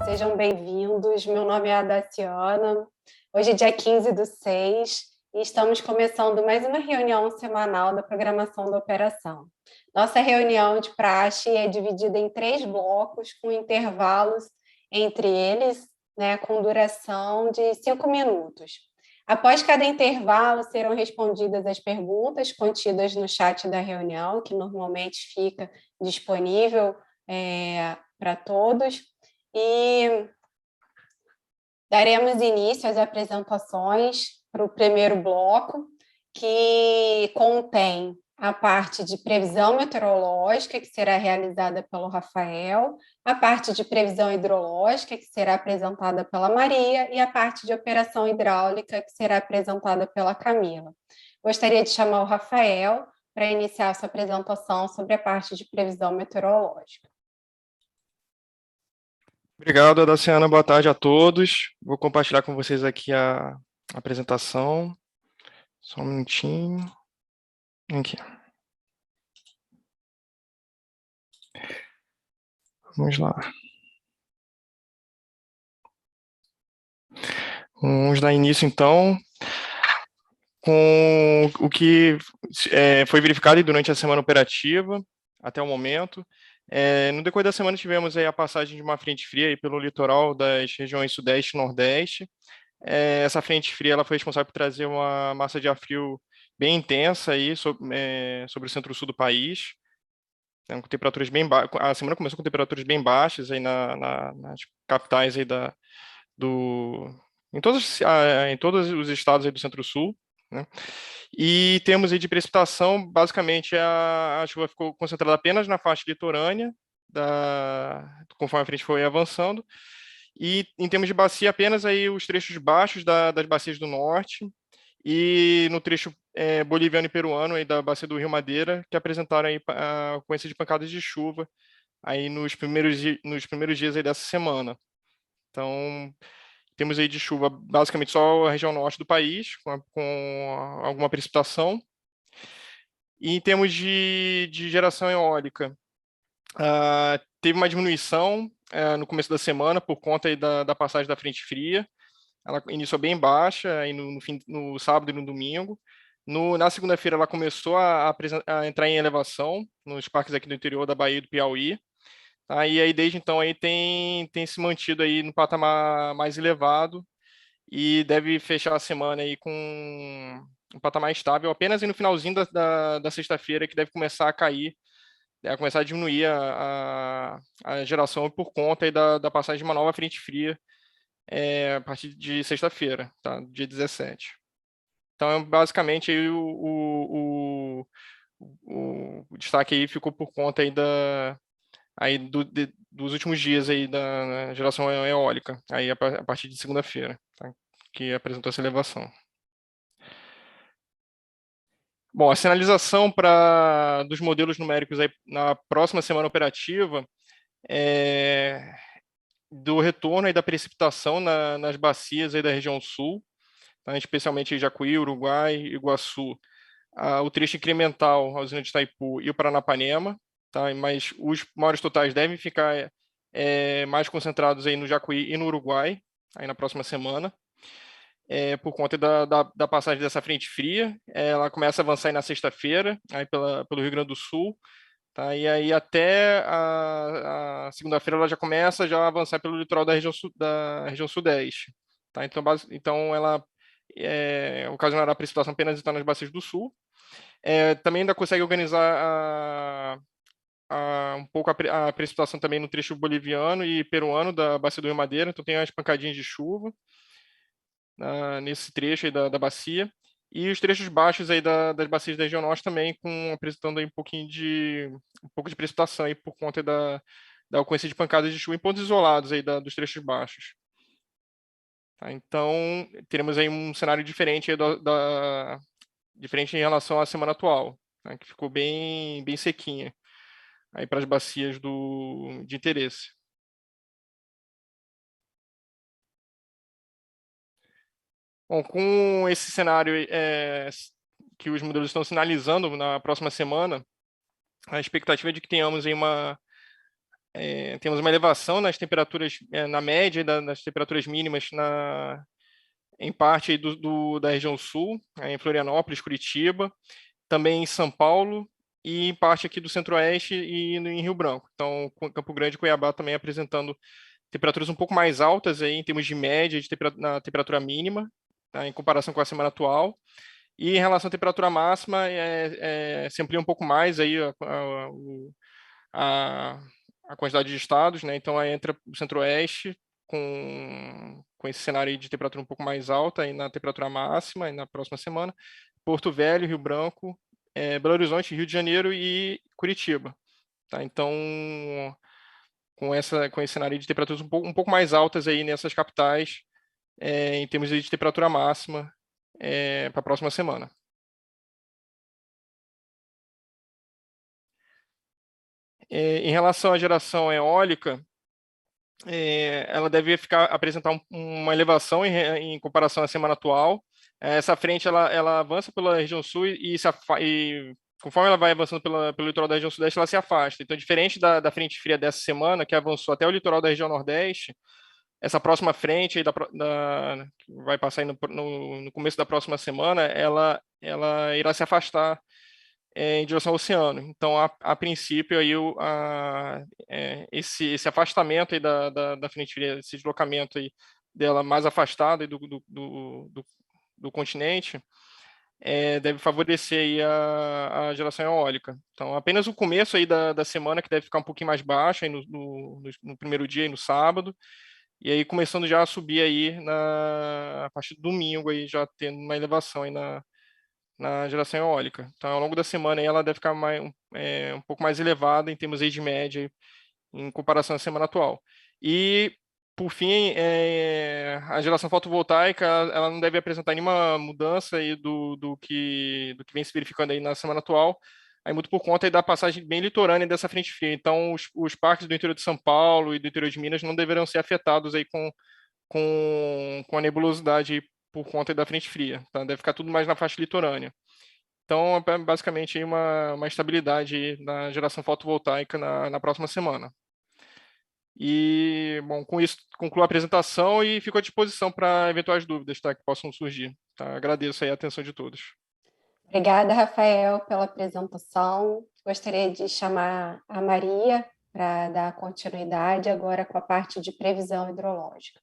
sejam bem-vindos. Meu nome é Adaciana. Hoje é dia 15/6 e estamos começando mais uma reunião semanal da programação da operação. Nossa reunião de praxe é dividida em 3 blocos, com intervalos entre eles, com duração de 5 minutos. Após cada intervalo, serão respondidas as perguntas contidas no chat da reunião, que normalmente fica disponível para todos, e daremos início às apresentações para o primeiro bloco, que contém a parte de previsão meteorológica, que será realizada pelo Rafael, a parte de previsão hidrológica, que será apresentada pela Maria, e a parte de operação hidráulica, que será apresentada pela Camila. Gostaria de chamar o Rafael para iniciar a sua apresentação sobre a parte de previsão meteorológica. Obrigado, Adaciana. Boa tarde a todos. Vou compartilhar com vocês aqui a apresentação. Só um minutinho. Aqui. Vamos lá. Vamos dar início, então, com o que foi verificado durante a semana operativa, até o momento. No decorrer da semana, tivemos aí a passagem de uma frente fria aí pelo litoral das regiões Sudeste e Nordeste. Essa frente fria ela foi responsável por trazer uma massa de ar frio bem intensa aí sobre o centro-sul do país, com temperaturas bem baixas. A semana começou com temperaturas bem baixas aí nas capitais aí em todos os estados aí do centro-sul, né? E temos aí de precipitação, basicamente a chuva ficou concentrada apenas na faixa litorânea, conforme a frente foi avançando, e em termos de bacia, apenas aí os trechos baixos das bacias do norte, e no trecho boliviano e peruano aí da bacia do Rio Madeira, que apresentaram aí a ocorrência de pancadas de chuva aí nos primeiros dias aí dessa semana. Então, temos aí de chuva basicamente só a região norte do país, com alguma precipitação. E em termos de geração eólica, teve uma diminuição no começo da semana por conta aí da passagem da frente fria. Ela iniciou bem baixa aí no sábado e no domingo. Na segunda-feira ela começou a entrar em elevação nos parques aqui do interior da Bahia e do Piauí. E aí desde então aí tem se mantido aí no patamar mais elevado e deve fechar a semana aí com um patamar estável apenas aí no finalzinho da sexta-feira, que deve começar a cair, deve começar a diminuir a geração por conta aí da passagem de uma nova frente fria a partir de sexta-feira, tá? Dia 17. Então, basicamente, aí, o destaque aí ficou por conta aí dos últimos dias aí da geração eólica, aí a partir de segunda-feira, tá? Que apresentou essa elevação. Bom, a sinalização dos modelos numéricos aí na próxima semana operativa do retorno aí da precipitação nas bacias aí da região sul, tá? Especialmente Jacuí, Uruguai, Iguaçu, o trecho incremental, a usina de Itaipu e o Paranapanema, tá? Mas os maiores totais devem ficar mais concentrados aí no Jacuí e no Uruguai, aí na próxima semana, por conta da passagem dessa frente fria. Ela começa a avançar aí na sexta-feira, aí pelo Rio Grande do Sul, tá? E aí até a segunda-feira ela já começa a avançar pelo litoral da região sudeste, tá? Então ela ocasionará precipitação apenas nas bacias do sul. Também ainda consegue organizar um pouco a precipitação também no trecho boliviano e peruano da bacia do Rio Madeira, então tem umas pancadinhas de chuva nesse trecho aí da bacia, e os trechos baixos aí das bacias da região norte também, apresentando aí um pouco de precipitação aí por conta da ocorrência de pancadas de chuva em pontos isolados aí dos trechos baixos. Tá? Então, teremos aí um cenário diferente aí diferente em relação à semana atual, né, que ficou bem sequinha aí para as bacias de interesse. Bom, com esse cenário que os modelos estão sinalizando na próxima semana, a expectativa é de que tenhamos aí temos uma elevação nas temperaturas, na média das temperaturas mínimas em parte aí da região sul, em Florianópolis, Curitiba, também em São Paulo e em parte aqui do Centro-Oeste e em Rio Branco. Então, Campo Grande e Cuiabá também apresentando temperaturas um pouco mais altas aí, em termos de média na temperatura mínima, tá, em comparação com a semana atual. E em relação à temperatura máxima, se amplia um pouco mais aí a, a quantidade de estados, né? Então aí entra o Centro-Oeste com esse cenário aí de temperatura um pouco mais alta aí na temperatura máxima e na próxima semana, Porto Velho, Rio Branco, Belo Horizonte, Rio de Janeiro e Curitiba, tá? Então com esse cenário de temperaturas um pouco mais altas aí nessas capitais, em termos de temperatura máxima para a próxima semana. Em relação à geração eólica, ela deve apresentar uma elevação em comparação à semana atual. Essa frente ela avança pela região sul e conforme ela vai avançando pelo litoral da região sudeste, ela se afasta. Então, diferente da frente fria dessa semana, que avançou até o litoral da região nordeste, essa próxima frente aí que vai passar aí no começo da próxima semana, ela irá se afastar em direção ao oceano. Então, a princípio, aí, esse afastamento aí da frente fria, esse deslocamento aí dela mais afastada aí do continente, deve favorecer aí a geração eólica. Então, apenas o começo aí da semana que deve ficar um pouquinho mais baixo aí no primeiro dia e no sábado, e aí começando já a subir aí a partir do domingo aí já tendo uma elevação aí na geração eólica. Então, ao longo da semana aí, ela deve ficar um pouco mais elevada em termos aí de média em comparação à semana atual. E, por fim, a geração fotovoltaica ela não deve apresentar nenhuma mudança aí do que vem se verificando aí na semana atual, aí muito por conta aí da passagem bem litorânea dessa frente fria. Então, os parques do interior de São Paulo e do interior de Minas não deverão ser afetados aí com a nebulosidade por conta da frente fria, tá? Deve ficar tudo mais na faixa litorânea. Então, basicamente, aí uma estabilidade na geração fotovoltaica na próxima semana. E, bom, com isso, concluo a apresentação e fico à disposição para eventuais dúvidas, tá, que possam surgir. Tá? Agradeço aí a atenção de todos. Obrigada, Rafael, pela apresentação. Gostaria de chamar a Maria para dar continuidade agora com a parte de previsão hidrológica.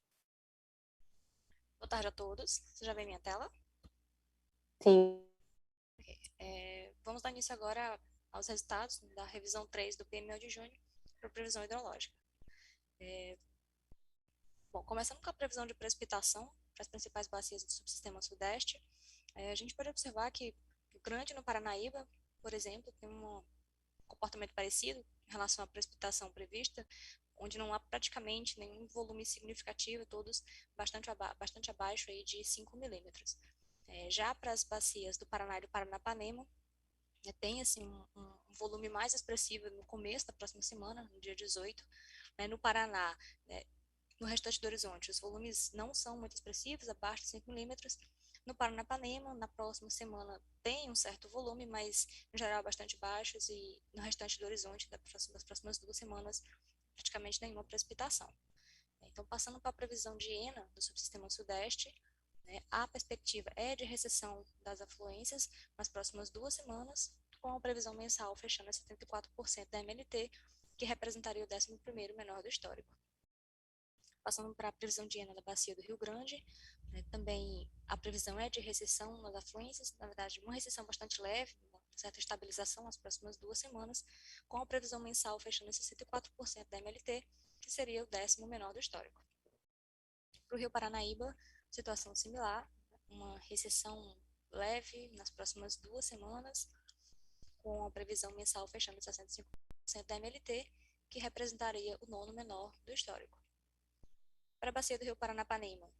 Boa tarde a todos. Você já vê minha tela? Sim. Vamos dar início agora aos resultados da revisão 3 do PMO de junho para previsão hidrológica. Bom, começando com a previsão de precipitação para as principais bacias do subsistema sudeste, a gente pode observar que o Grande no Paranaíba, por exemplo, tem um comportamento parecido em relação à precipitação prevista, onde não há praticamente nenhum volume significativo, todos bastante abaixo aí de 5 milímetros. Já para as bacias do Paraná e do Paranapanema, tem assim, um volume mais expressivo no começo da próxima semana, no dia 18. No Paraná, no restante do horizonte, os volumes não são muito expressivos, abaixo de 5 milímetros. No Paranapanema, na próxima semana, tem um certo volume, mas em geral bastante baixos, e no restante do horizonte, das próximas 2 semanas, praticamente nenhuma precipitação. Então, passando para a previsão de ENA do subsistema sudeste, a perspectiva é de recessão das afluências nas próximas 2 semanas, com a previsão mensal fechando a 74% da MLT, que representaria o 11º menor do histórico. Passando para a previsão de ENA da bacia do Rio Grande, também a previsão é de recessão nas afluências, na verdade uma recessão bastante leve, uma certa estabilização nas próximas 2 semanas, com a previsão mensal fechando a 64% da MLT, que seria o 10º menor do histórico. Para o Rio Paranaíba, situação similar, uma recessão leve nas próximas 2 semanas, com a previsão mensal fechando 65% da MLT, que representaria o 9º menor do histórico. Para a bacia do Rio Paranapanema,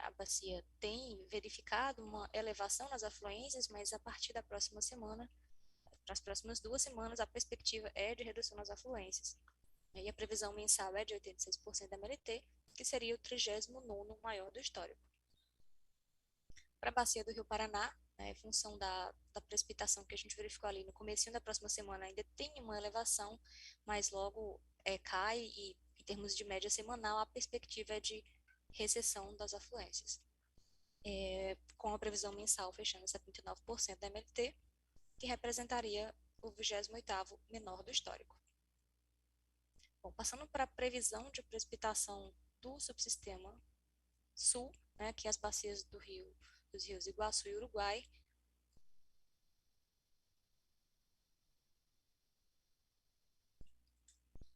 a bacia tem verificado uma elevação nas afluências, mas a partir da próxima semana, para as próximas 2 semanas, a perspectiva é de redução nas afluências. E a previsão mensal é de 86% da MLT, que seria o 39º maior do histórico. Para a bacia do Rio Paraná, né, em função da precipitação que a gente verificou ali no comecinho da próxima semana, ainda tem uma elevação, mas logo cai e, em termos de média semanal, a perspectiva é de recessão das afluências, com a previsão mensal fechando em 79% da MLT, que representaria o 28º menor do histórico. Bom, passando para a previsão de precipitação do subsistema sul, né, que é as bacias dos rios Iguaçu e Uruguai,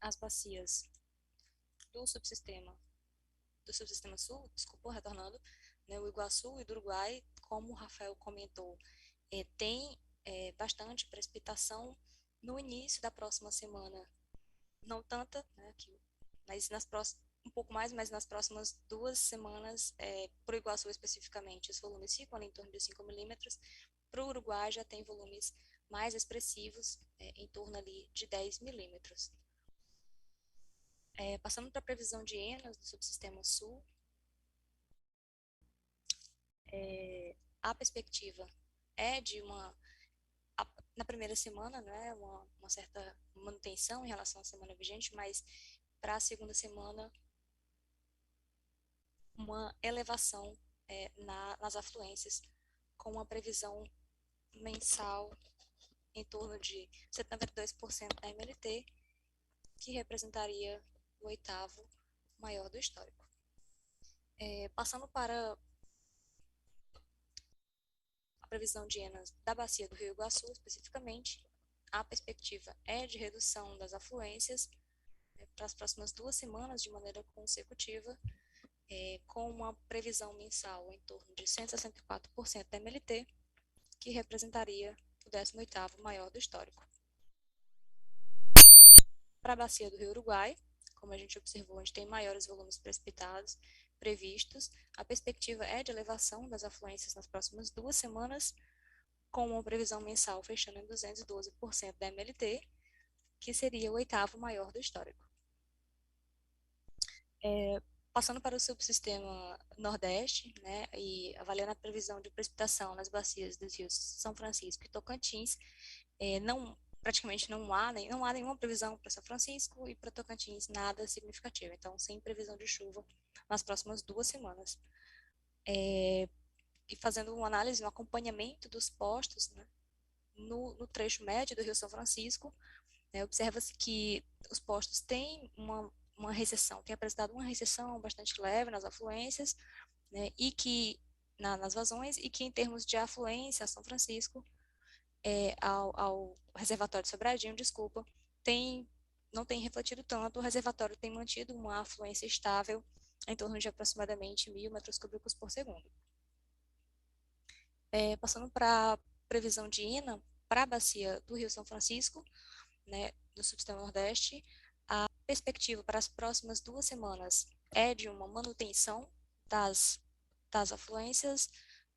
as bacias do subsistema sul, desculpa, retornando, né, o Iguaçu e do Uruguai, como o Rafael comentou, tem bastante precipitação no início da próxima semana, não tanta, né, mas um pouco mais, mas nas próximas 2 semanas, para o Iguaçu especificamente, os volumes ficam ali em torno de 5 milímetros, para o Uruguai já tem volumes mais expressivos, em torno ali de 10 milímetros. Passando para a previsão de ENAs do subsistema sul, a perspectiva é de na primeira semana, né, uma certa manutenção em relação à semana vigente, mas para a segunda semana, uma elevação nas afluências, com uma previsão mensal em torno de 72% da MLT, que representaria o 8º maior do histórico. Passando para a previsão de ENAs da bacia do Rio Iguaçu, especificamente, a perspectiva é de redução das afluências para as próximas 2 semanas de maneira consecutiva, com uma previsão mensal em torno de 164% da MLT, que representaria o 18º maior do histórico. Para a bacia do Rio Uruguai, como a gente observou, onde tem maiores volumes precipitados previstos, a perspectiva é de elevação das afluências nas próximas 2 semanas, com uma previsão mensal fechando em 212% da MLT, que seria o 8º maior do histórico. Passando para o subsistema Nordeste, né, e avaliando a previsão de precipitação nas bacias dos rios São Francisco e Tocantins, praticamente não há nenhuma previsão para São Francisco e para Tocantins nada significativo, então sem previsão de chuva nas próximas 2 semanas. E fazendo uma análise, um acompanhamento dos postos, né, no trecho médio do Rio São Francisco, né, observa-se que os postos têm uma recessão, tem apresentado uma recessão bastante leve nas afluências, né, e que nas vazões, e que em termos de afluência a São Francisco, ao reservatório de Sobradinho, desculpa, não tem refletido tanto, o reservatório tem mantido uma afluência estável em torno de aproximadamente 1.000 metros cúbicos por segundo. Passando para a previsão de INA, para a bacia do Rio São Francisco, né, do subsistema Nordeste, a perspectiva para as próximas 2 semanas é de uma manutenção das afluências,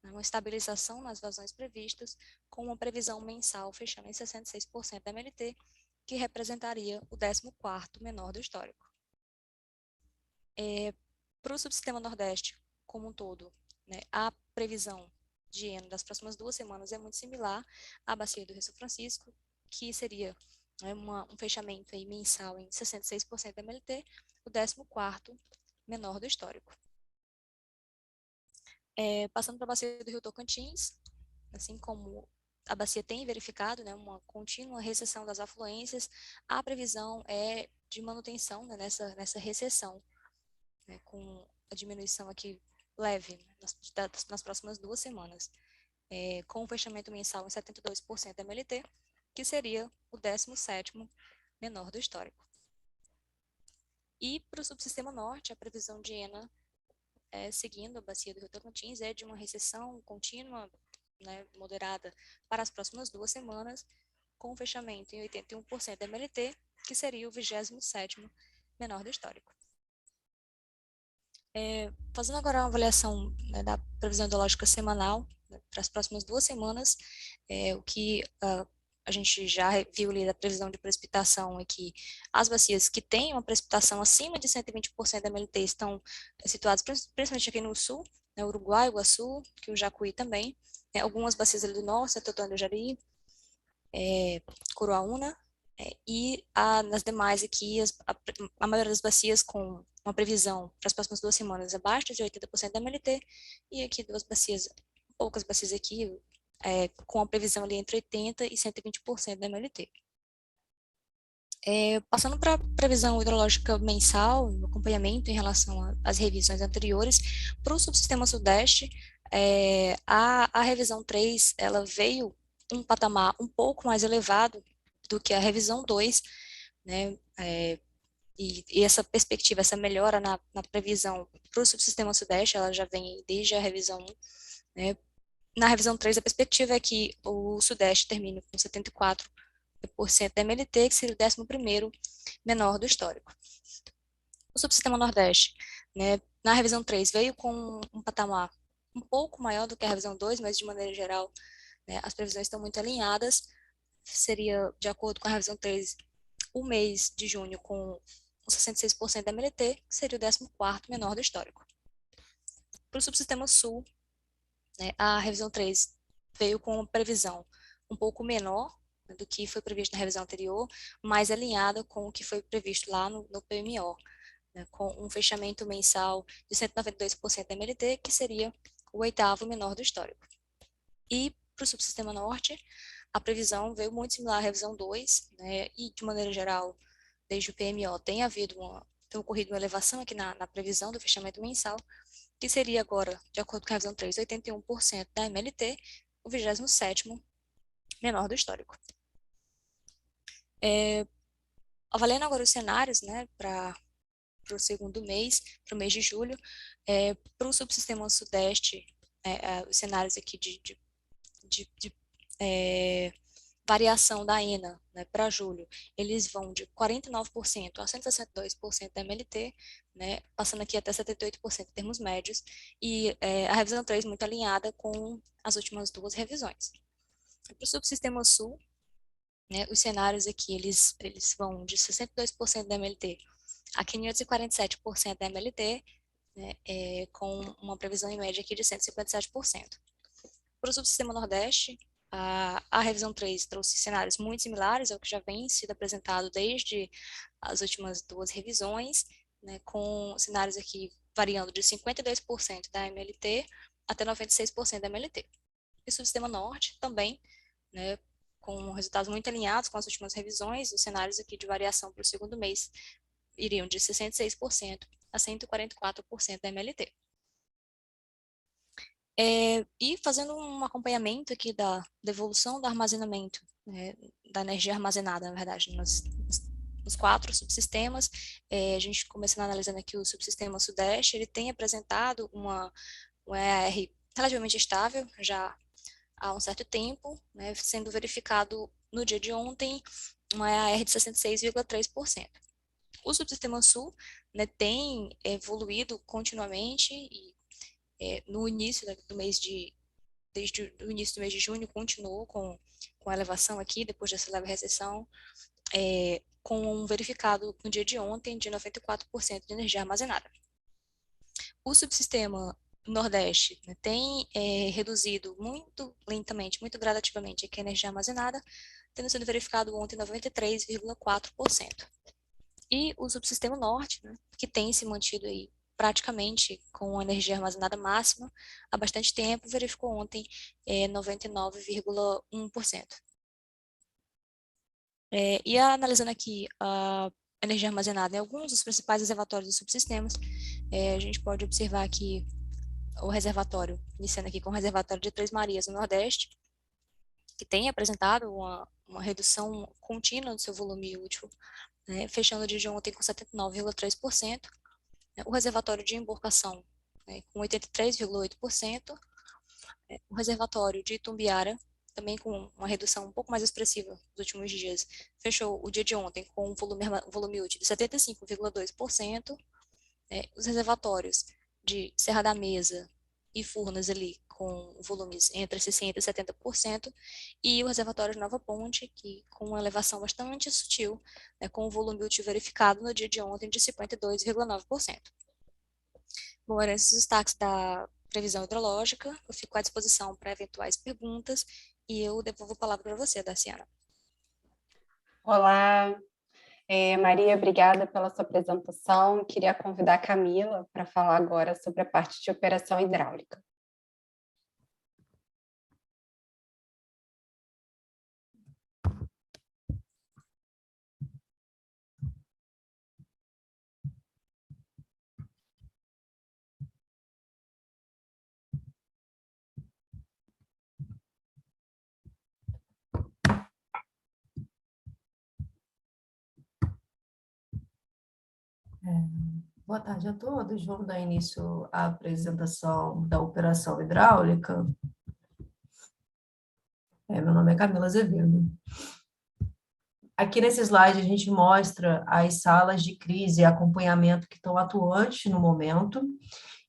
uma estabilização nas vazões previstas, com uma previsão mensal fechando em 66% da MLT, que representaria o 14º menor do histórico. Para o subsistema Nordeste como um todo, né, a previsão de ENA das próximas 2 semanas é muito similar à bacia do Rio São Francisco, que seria um fechamento aí mensal em 66% da MLT, o 14º menor do histórico. Passando para a bacia do Rio Tocantins, assim como a bacia tem verificado, né, uma contínua recessão das afluências, a previsão é de manutenção, né, nessa recessão, né, com a diminuição aqui leve, né, nas próximas 2 semanas, com o fechamento mensal em 72% da MLT, que seria o 17º menor do histórico. E para o subsistema norte, a previsão de ENA, seguindo a bacia do Rio Tocantins, é de uma recessão contínua, né, moderada para as próximas 2 semanas, com o fechamento em 81% da MLT, que seria o 27º menor do histórico. Fazendo agora uma avaliação, né, da previsão hidrológica semanal, né, para as próximas 2 semanas, o que a gente já viu ali da previsão de precipitação é que as bacias que têm uma precipitação acima de 120% da MLT estão situadas principalmente aqui no sul, né, Uruguai, Iguaçu, que o Jacuí também, né, algumas bacias ali do norte, Santo Antônio do Jari, Curuaúna, nas demais aqui, a maioria das bacias com uma previsão para as próximas 2 semanas abaixo de 80% da MLT, e aqui poucas bacias aqui, com a previsão ali entre 80% e 120% da MLT. Passando para a previsão hidrológica mensal, o acompanhamento em relação às revisões anteriores, para o subsistema sudeste, a revisão 3, ela veio um patamar um pouco mais elevado do que a revisão 2, né, e essa perspectiva, essa melhora na previsão para o subsistema sudeste, ela já vem desde a revisão 1, né. Na revisão 3, a perspectiva é que o sudeste termine com 74% da MLT, que seria o 11º menor do histórico. O subsistema nordeste, né, na revisão 3, veio com um patamar um pouco maior do que a revisão 2, mas de maneira geral, né, as previsões estão muito alinhadas. Seria, de acordo com a revisão 3, o mês de junho com 66% da MLT, que seria o 14º menor do histórico. Para o subsistema sul, né, a revisão 3 veio com uma previsão um pouco menor, né, do que foi previsto na revisão anterior, mais alinhada com o que foi previsto lá no PMO, né, com um fechamento mensal de 192% da MLT, que seria o 8º menor do histórico. E para o subsistema norte, a previsão veio muito similar à revisão 2, né, e de maneira geral, desde o PMO tem ocorrido uma elevação aqui na previsão do fechamento mensal, que seria agora, de acordo com a revisão 3, 81% da MLT, o 27º menor do histórico. Avaliando agora os cenários, né, para o segundo mês, para o mês de julho, para o subsistema sudeste, os cenários aqui de variação da ENA, né, para julho, eles vão de 49% a 162% da MLT, né, passando aqui até 78% em termos médios, e a revisão 3 muito alinhada com as últimas 2 revisões. Para o subsistema sul, né, os cenários aqui, eles vão de 62% da MLT a 547% da MLT, né, com uma previsão em média aqui de 157%. Para o subsistema nordeste, a revisão 3 trouxe cenários muito similares ao que já vem sido apresentado desde as últimas 2 revisões, né, com cenários aqui variando de 52% da MLT até 96% da MLT. E o subsistema norte também, né, com resultados muito alinhados com as últimas revisões, os cenários aqui de variação para o segundo mês iriam de 66% a 144% da MLT. E fazendo um acompanhamento aqui da evolução do armazenamento, né, da energia armazenada, na verdade, nos 4 subsistemas, a gente começando analisando aqui o subsistema sudeste, ele tem apresentado uma EAR relativamente estável, já há um certo tempo, né, sendo verificado no dia de ontem uma EAR de 66,3%. O subsistema sul, né, tem evoluído continuamente e no início do mês desde o início do mês de junho, continuou com a elevação aqui, depois dessa leve recessão, com um verificado no dia de ontem de 94% de energia armazenada. O subsistema Nordeste, né, tem reduzido muito lentamente, muito gradativamente aqui a energia armazenada, tendo sido verificado ontem 93,4%. E o subsistema Norte, né, que tem se mantido aí praticamente com a energia armazenada máxima há bastante tempo, verificou ontem 99,1%. E analisando aqui a energia armazenada em alguns dos principais reservatórios dos subsistemas, a gente pode observar aqui o reservatório, iniciando aqui com o reservatório de Três Marias no Nordeste, que tem apresentado uma redução contínua do seu volume útil, né, fechando o dia de ontem com 79,3%. O reservatório de Emborcação, né, com 83,8%, o reservatório de Itumbiara, também com uma redução um pouco mais expressiva nos últimos dias, fechou o dia de ontem com um volume útil de 75,2%, os reservatórios de Serra da Mesa e Furnas ali, com volumes entre 60% e 70%, e o reservatório de Nova Ponte, que com uma elevação bastante sutil, né, com o volume útil verificado no dia de ontem de 52,9%. Bom, eram esses destaques da previsão hidrológica. Eu fico à disposição para eventuais perguntas e eu devolvo a palavra para você, Daciana. Olá, Maria, obrigada pela sua apresentação. Queria convidar a Camila para falar agora sobre a parte de operação hidráulica. Boa tarde a todos. Vamos dar início à apresentação da operação hidráulica. Meu nome é Camila Azevedo. Aqui nesse slide a gente mostra as salas de crise e acompanhamento que estão atuantes no momento,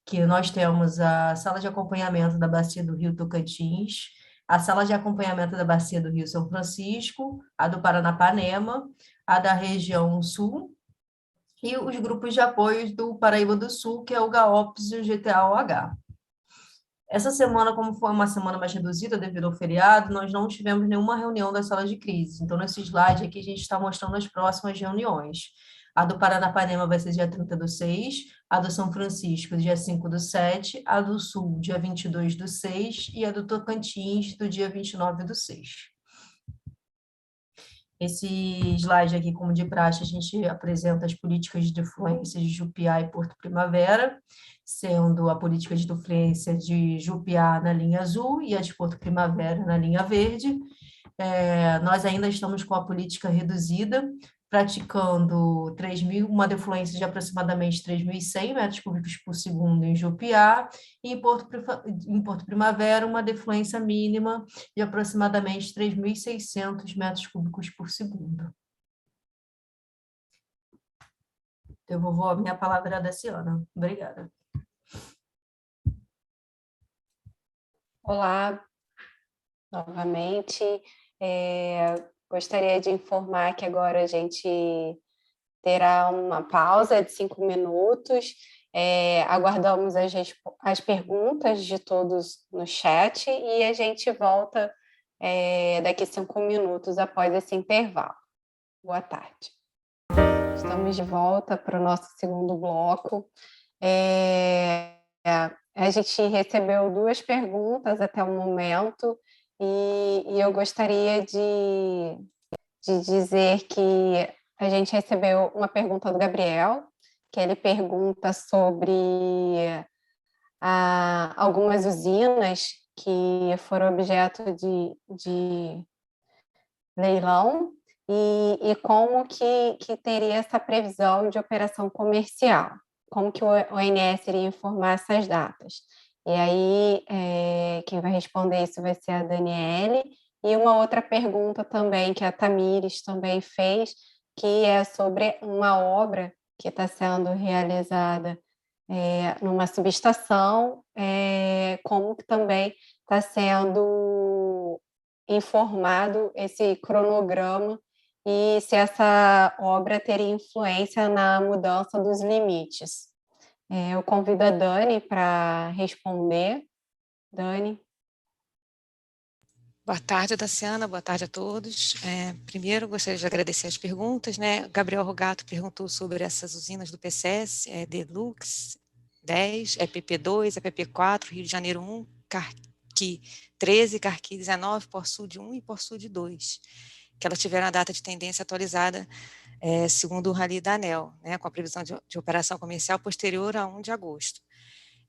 que nós temos a sala de acompanhamento da Bacia do Rio Tocantins, a sala de acompanhamento da Bacia do Rio São Francisco, a do Paranapanema, a da região sul, e os grupos de apoio do Paraíba do Sul, que é o GAOPS e o GTAOH. Essa semana, como foi uma semana mais reduzida devido ao feriado, nós não tivemos nenhuma reunião das salas de crise. Então, nesse slide aqui, a gente está mostrando as próximas reuniões. A do Paranapanema vai ser dia 30/6, a do São Francisco, dia 5/7, a do Sul, dia 22/6, e a do Tocantins, do dia 29/6. Esse slide aqui, como de praxe, a gente apresenta as políticas de fluência de Jupiá e Porto Primavera, sendo a política de fluência de Jupiá na linha azul e a de Porto Primavera na linha verde. Nós ainda estamos com a política reduzida, praticando uma defluência de aproximadamente 3.100 metros cúbicos por segundo em Jupiá, e em Porto Primavera, uma defluência mínima de aproximadamente 3.600 metros cúbicos por segundo. Eu vou a minha palavra da Daciana. Obrigada. Olá, novamente. Gostaria de informar que agora a gente terá uma pausa de 5 minutos. Aguardamos as perguntas de todos no chat e a gente volta daqui a 5 minutos após esse intervalo. Boa tarde. Estamos de volta para o nosso segundo bloco. A gente recebeu 2 perguntas até o momento e eu gostaria de dizer que a gente recebeu uma pergunta do Gabriel, que ele pergunta sobre algumas usinas que foram objeto de leilão e como que teria essa previsão de operação comercial, como que o ONS iria informar essas datas. E aí, quem vai responder isso vai ser a Daniele. E uma outra pergunta também, que a Tamires também fez, que é sobre uma obra que está sendo realizada numa subestação, como que também está sendo informado esse cronograma e se essa obra teria influência na mudança dos limites. Eu convido a Dani para responder. Dani. Boa tarde, Daciana. Boa tarde a todos. Primeiro, gostaria de agradecer as perguntas, né? Gabriel Rogato perguntou sobre essas usinas do PCS, Delux 10, PP2, PP4, Rio de Janeiro 1, Carqui 13, Carqui 19, Porsud 1 e Porsud 2, que elas tiveram a data de tendência atualizada segundo o Rally da ANEEL, né, com a previsão de operação comercial posterior a 1 de agosto.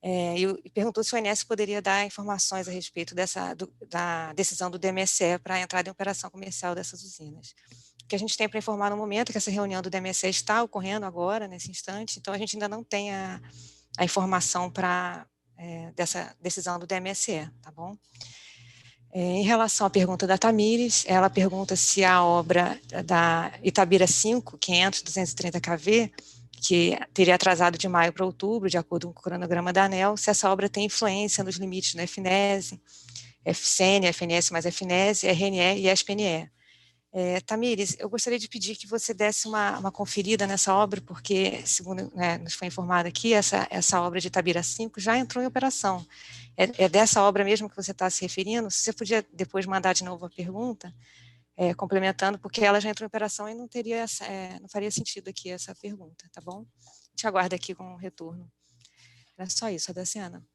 E perguntou se o ONS poderia dar informações a respeito da decisão do DMSE para a entrada em operação comercial dessas usinas. O que a gente tem para informar no momento é que essa reunião do DMSE está ocorrendo agora, nesse instante, então a gente ainda não tem a informação dessa decisão do DMSE, tá bom? Em relação à pergunta da Tamires, ela pergunta se a obra da Itabira 5, 500, 230 kV, que teria atrasado de maio para outubro, de acordo com o cronograma da ANEEL, se essa obra tem influência nos limites do FNES, FCN, FNS mais FNES, RNE e SPNE. Tamires, eu gostaria de pedir que você desse uma conferida nessa obra, porque, segundo nos foi informado aqui, essa obra de Itabira 5 já entrou em operação. É dessa obra mesmo que você está se referindo? Se você podia depois mandar de novo a pergunta, complementando, porque ela já entrou em operação e não faria sentido aqui essa pergunta, tá bom? Te aguardo aqui com o retorno. Era só isso, Daciana.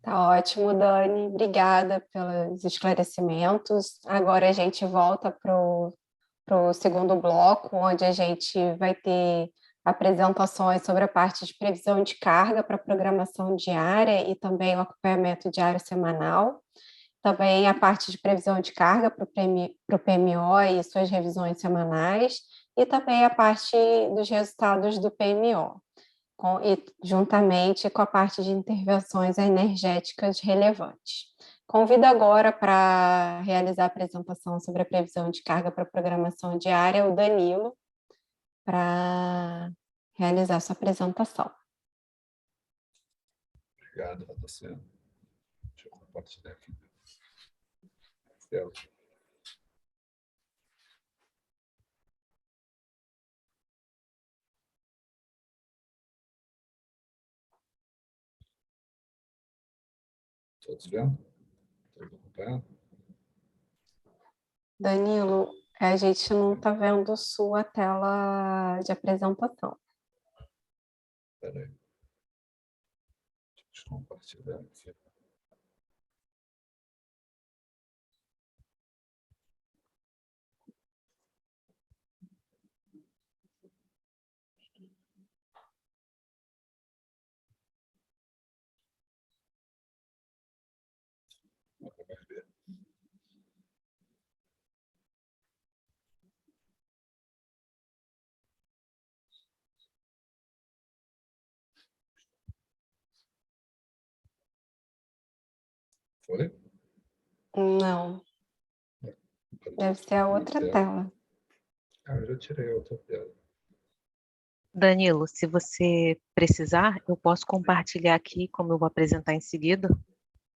Tá ótimo, Dani. Obrigada pelos esclarecimentos. Agora a gente volta para o segundo bloco, onde a gente vai ter apresentações sobre a parte de previsão de carga para programação diária e também o acompanhamento diário semanal. Também a parte de previsão de carga para o PMO e suas revisões semanais, e também a parte dos resultados do PMO. E juntamente com a parte de intervenções energéticas relevantes. Convido agora para realizar a apresentação sobre a previsão de carga para programação diária o Danilo, para realizar sua apresentação. Obrigado, Daciana. Deixa eu compartilhar aqui. Todos vendo? Todos acompanhando? Danilo, a gente não está vendo sua tela de apresentação. Espera aí. Deixa eu compartilhar aqui. Foi? Não, deve ser a outra tela. Eu já tirei a outra tela. Danilo, se você precisar, eu posso compartilhar aqui, como eu vou apresentar em seguida.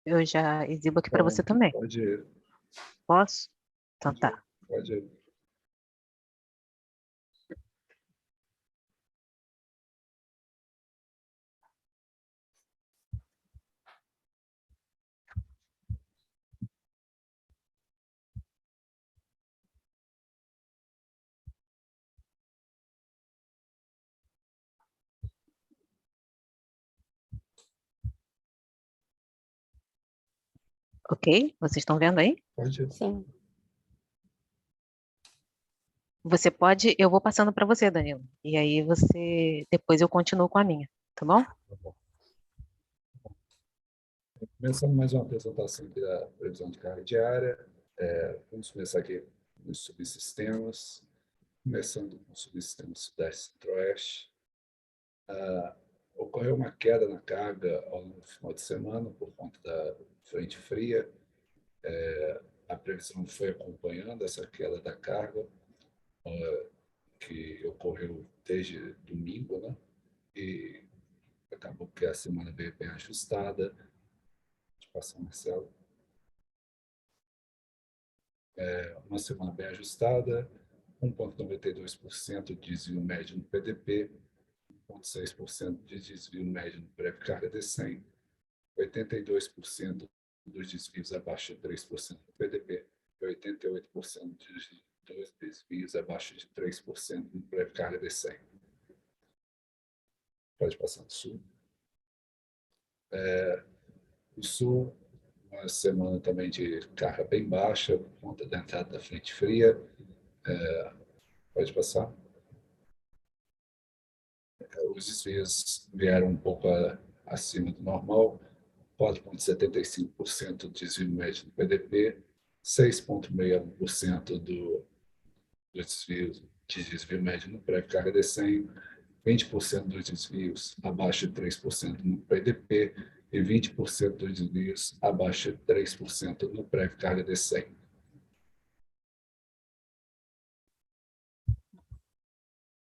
Eu já exibo aqui para você também. Pode ir. Posso? Então tá. Pode ir. Ok? Vocês estão vendo aí? Pode ir. Sim. Você pode, eu vou passando para você, Danilo. E aí depois eu continuo com a minha, tá bom? Tá bom. Começando mais uma apresentação aqui da previsão de carga diária. Vamos começar aqui nos subsistemas, começando com o subsistema Sudeste e Centro-Oeste. Ocorreu uma queda na carga ao longo do final de semana por conta da frente fria. A previsão foi acompanhando essa queda da carga, que ocorreu desde domingo, né? E acabou que a semana veio bem ajustada. Deixa eu passar, Marcelo. Uma semana bem ajustada, 1,92% de desvio médio no PDP, 1,6% de desvio médio no pré-carga de 100, 82% dos desvios abaixo de 3% no PDP e 88% dos desvios abaixo de 3% no pré-carga de 100. Pode passar no Sul. O Sul, uma semana também de carga bem baixa, por conta da entrada da frente fria. Pode passar. Os desvios vieram um pouco acima do normal, 4,75% de desvio médio do PDP, 6,61% do desvio médio no pré-carga de 100, 20% dos desvios abaixo de 3% no PDP e 20% dos desvios abaixo de 3% no pré-carga de 100.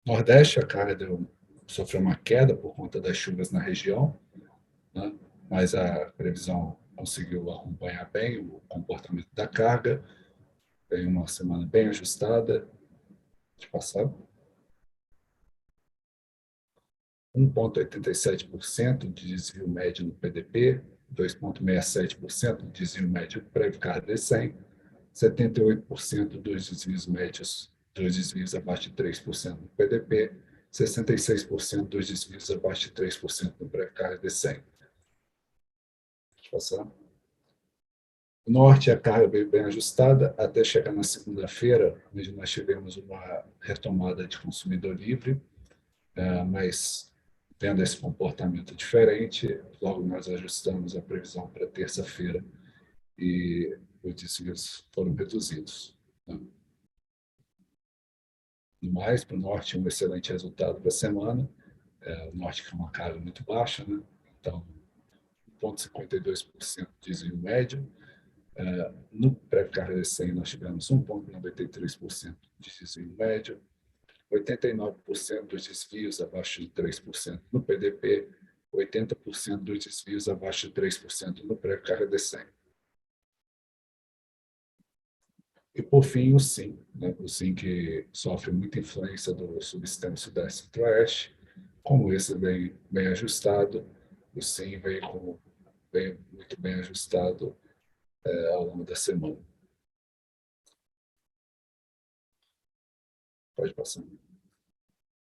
Nordeste, a carga deu sofreu uma queda por conta das chuvas na região, né? Mas a previsão conseguiu acompanhar bem o comportamento da carga. Tem uma semana bem ajustada. De passar. 1,87% de desvio médio no PDP, 2,67% de desvio médio prévio carga de 100, 78% dos desvios médios, dos desvios abaixo de 3% no PDP, 66% dos desvios abaixo de 3% no prévio carga de 100. Pode passar. No norte, a carga veio bem ajustada até chegar na segunda-feira, onde nós tivemos uma retomada de consumidor livre, mas tendo esse comportamento diferente, logo nós ajustamos a previsão para terça-feira e os desvios foram reduzidos. No mais, para o norte, um excelente resultado para a semana. O norte que é uma carga muito baixa, né? Então, 0,52% de desvio médio. No pré-carga de 100, nós tivemos 1,93% de desvio médio, 89% dos desvios abaixo de 3% no PDP, 80% dos desvios abaixo de 3% no pré-carga de 100. E, por fim, o SIM, né? O SIM que sofre muita influência do subsistema Sudeste e Centro-Oeste. Como esse vem bem ajustado, o SIM vem muito bem ajustado ao longo da semana. Pode passar.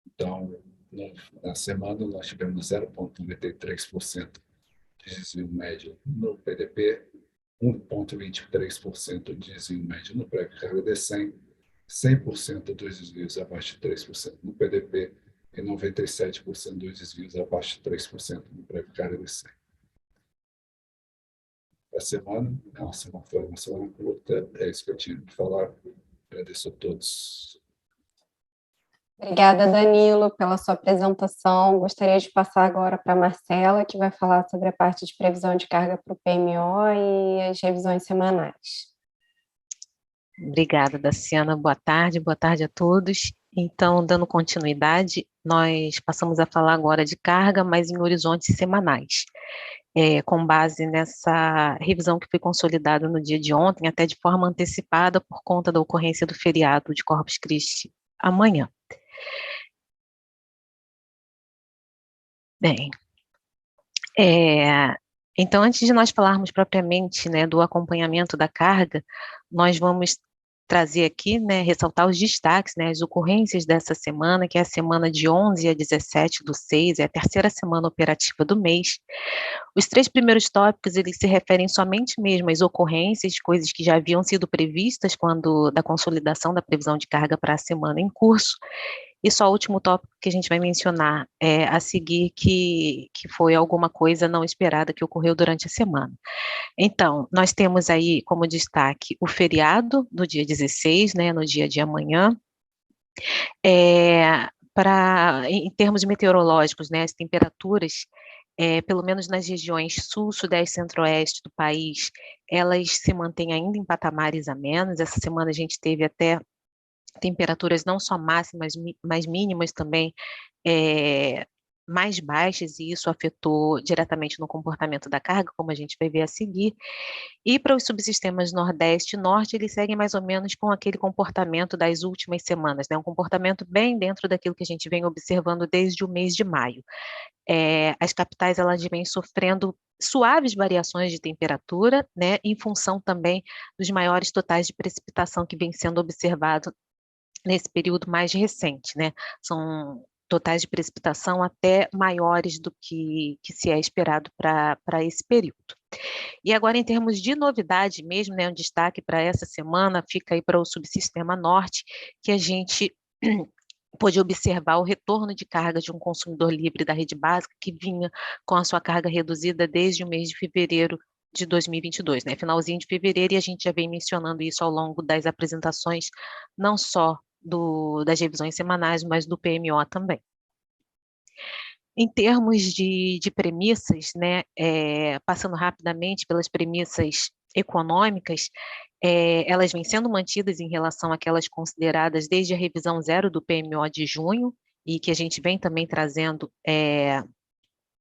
Então, na semana, nós tivemos 0,93% de desvio médio no PDP, 1,23% de desvio médio no pré-carga de 100, 100% dos desvios abaixo de 3% no PDP e 97% dos desvios abaixo de 3% no pré-carga de 100. A semana, foi uma semana curta, é isso que eu tinha que falar. Agradeço a todos. Obrigada, Danilo, pela sua apresentação. Gostaria de passar agora para a Marcela, que vai falar sobre a parte de previsão de carga para o PMO e as revisões semanais. Obrigada, Daciana. Boa tarde a todos. Então, dando continuidade, nós passamos a falar agora de carga, mas em horizontes semanais, com base nessa revisão que foi consolidada no dia de ontem, até de forma antecipada por conta da ocorrência do feriado de Corpus Christi amanhã. Bem, então, antes de nós falarmos propriamente, né, do acompanhamento da carga, nós vamos trazer aqui, né, ressaltar os destaques, né, as ocorrências dessa semana, que é a semana de 11 a 17/6, é a terceira semana operativa do mês. Os 3 primeiros tópicos, eles se referem somente mesmo às ocorrências, coisas que já haviam sido previstas quando da consolidação da previsão de carga para a semana em curso. E só o último tópico que a gente vai mencionar a seguir, que foi alguma coisa não esperada que ocorreu durante a semana. Então, nós temos aí como destaque o feriado do dia 16, né, no dia de amanhã. Em termos meteorológicos, né, as temperaturas, pelo menos nas regiões sul, sudeste, centro-oeste do país, elas se mantêm ainda em patamares amenos. Essa semana a gente teve até temperaturas não só máximas, mas mínimas também mais baixas, e isso afetou diretamente no comportamento da carga, como a gente vai ver a seguir. E para os subsistemas Nordeste e Norte, eles seguem mais ou menos com aquele comportamento das últimas semanas, né? Um comportamento bem dentro daquilo que a gente vem observando desde o mês de maio. As capitais, elas vêm sofrendo suaves variações de temperatura, né, em função também dos maiores totais de precipitação que vem sendo observado nesse período mais recente, né? São totais de precipitação até maiores do que se é esperado para esse período. E agora, em termos de novidade mesmo, né, um destaque para essa semana fica aí para o subsistema Norte, que a gente pôde observar o retorno de carga de um consumidor livre da rede básica que vinha com a sua carga reduzida desde o mês de fevereiro de 2022, né, finalzinho de fevereiro, e a gente já vem mencionando isso ao longo das apresentações, não só das revisões semanais, mas do PMO também. Em termos de premissas, né, passando rapidamente pelas premissas econômicas, elas vêm sendo mantidas em relação àquelas consideradas desde a revisão 0 do PMO de junho, e que a gente vem também trazendo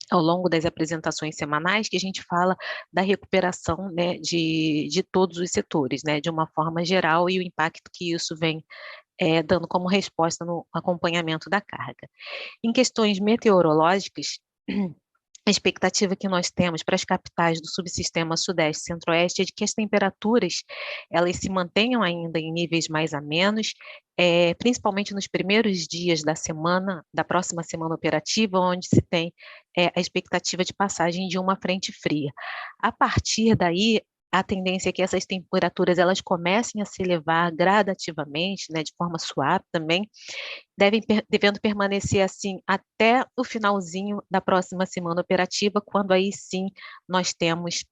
ao longo das apresentações semanais, que a gente fala da recuperação, né, de todos os setores, né, de uma forma geral, e o impacto que isso vem dando como resposta no acompanhamento da carga. Em questões meteorológicas, a expectativa que nós temos para as capitais do subsistema Sudeste e Centro-Oeste é de que as temperaturas elas se mantenham ainda em níveis mais amenos, principalmente nos primeiros dias da semana, da próxima semana operativa, onde se tem a expectativa de passagem de uma frente fria. A partir daí, a tendência é que essas temperaturas elas comecem a se elevar gradativamente, né, de forma suave também, devendo permanecer assim até o finalzinho da próxima semana operativa, quando aí sim nós temos,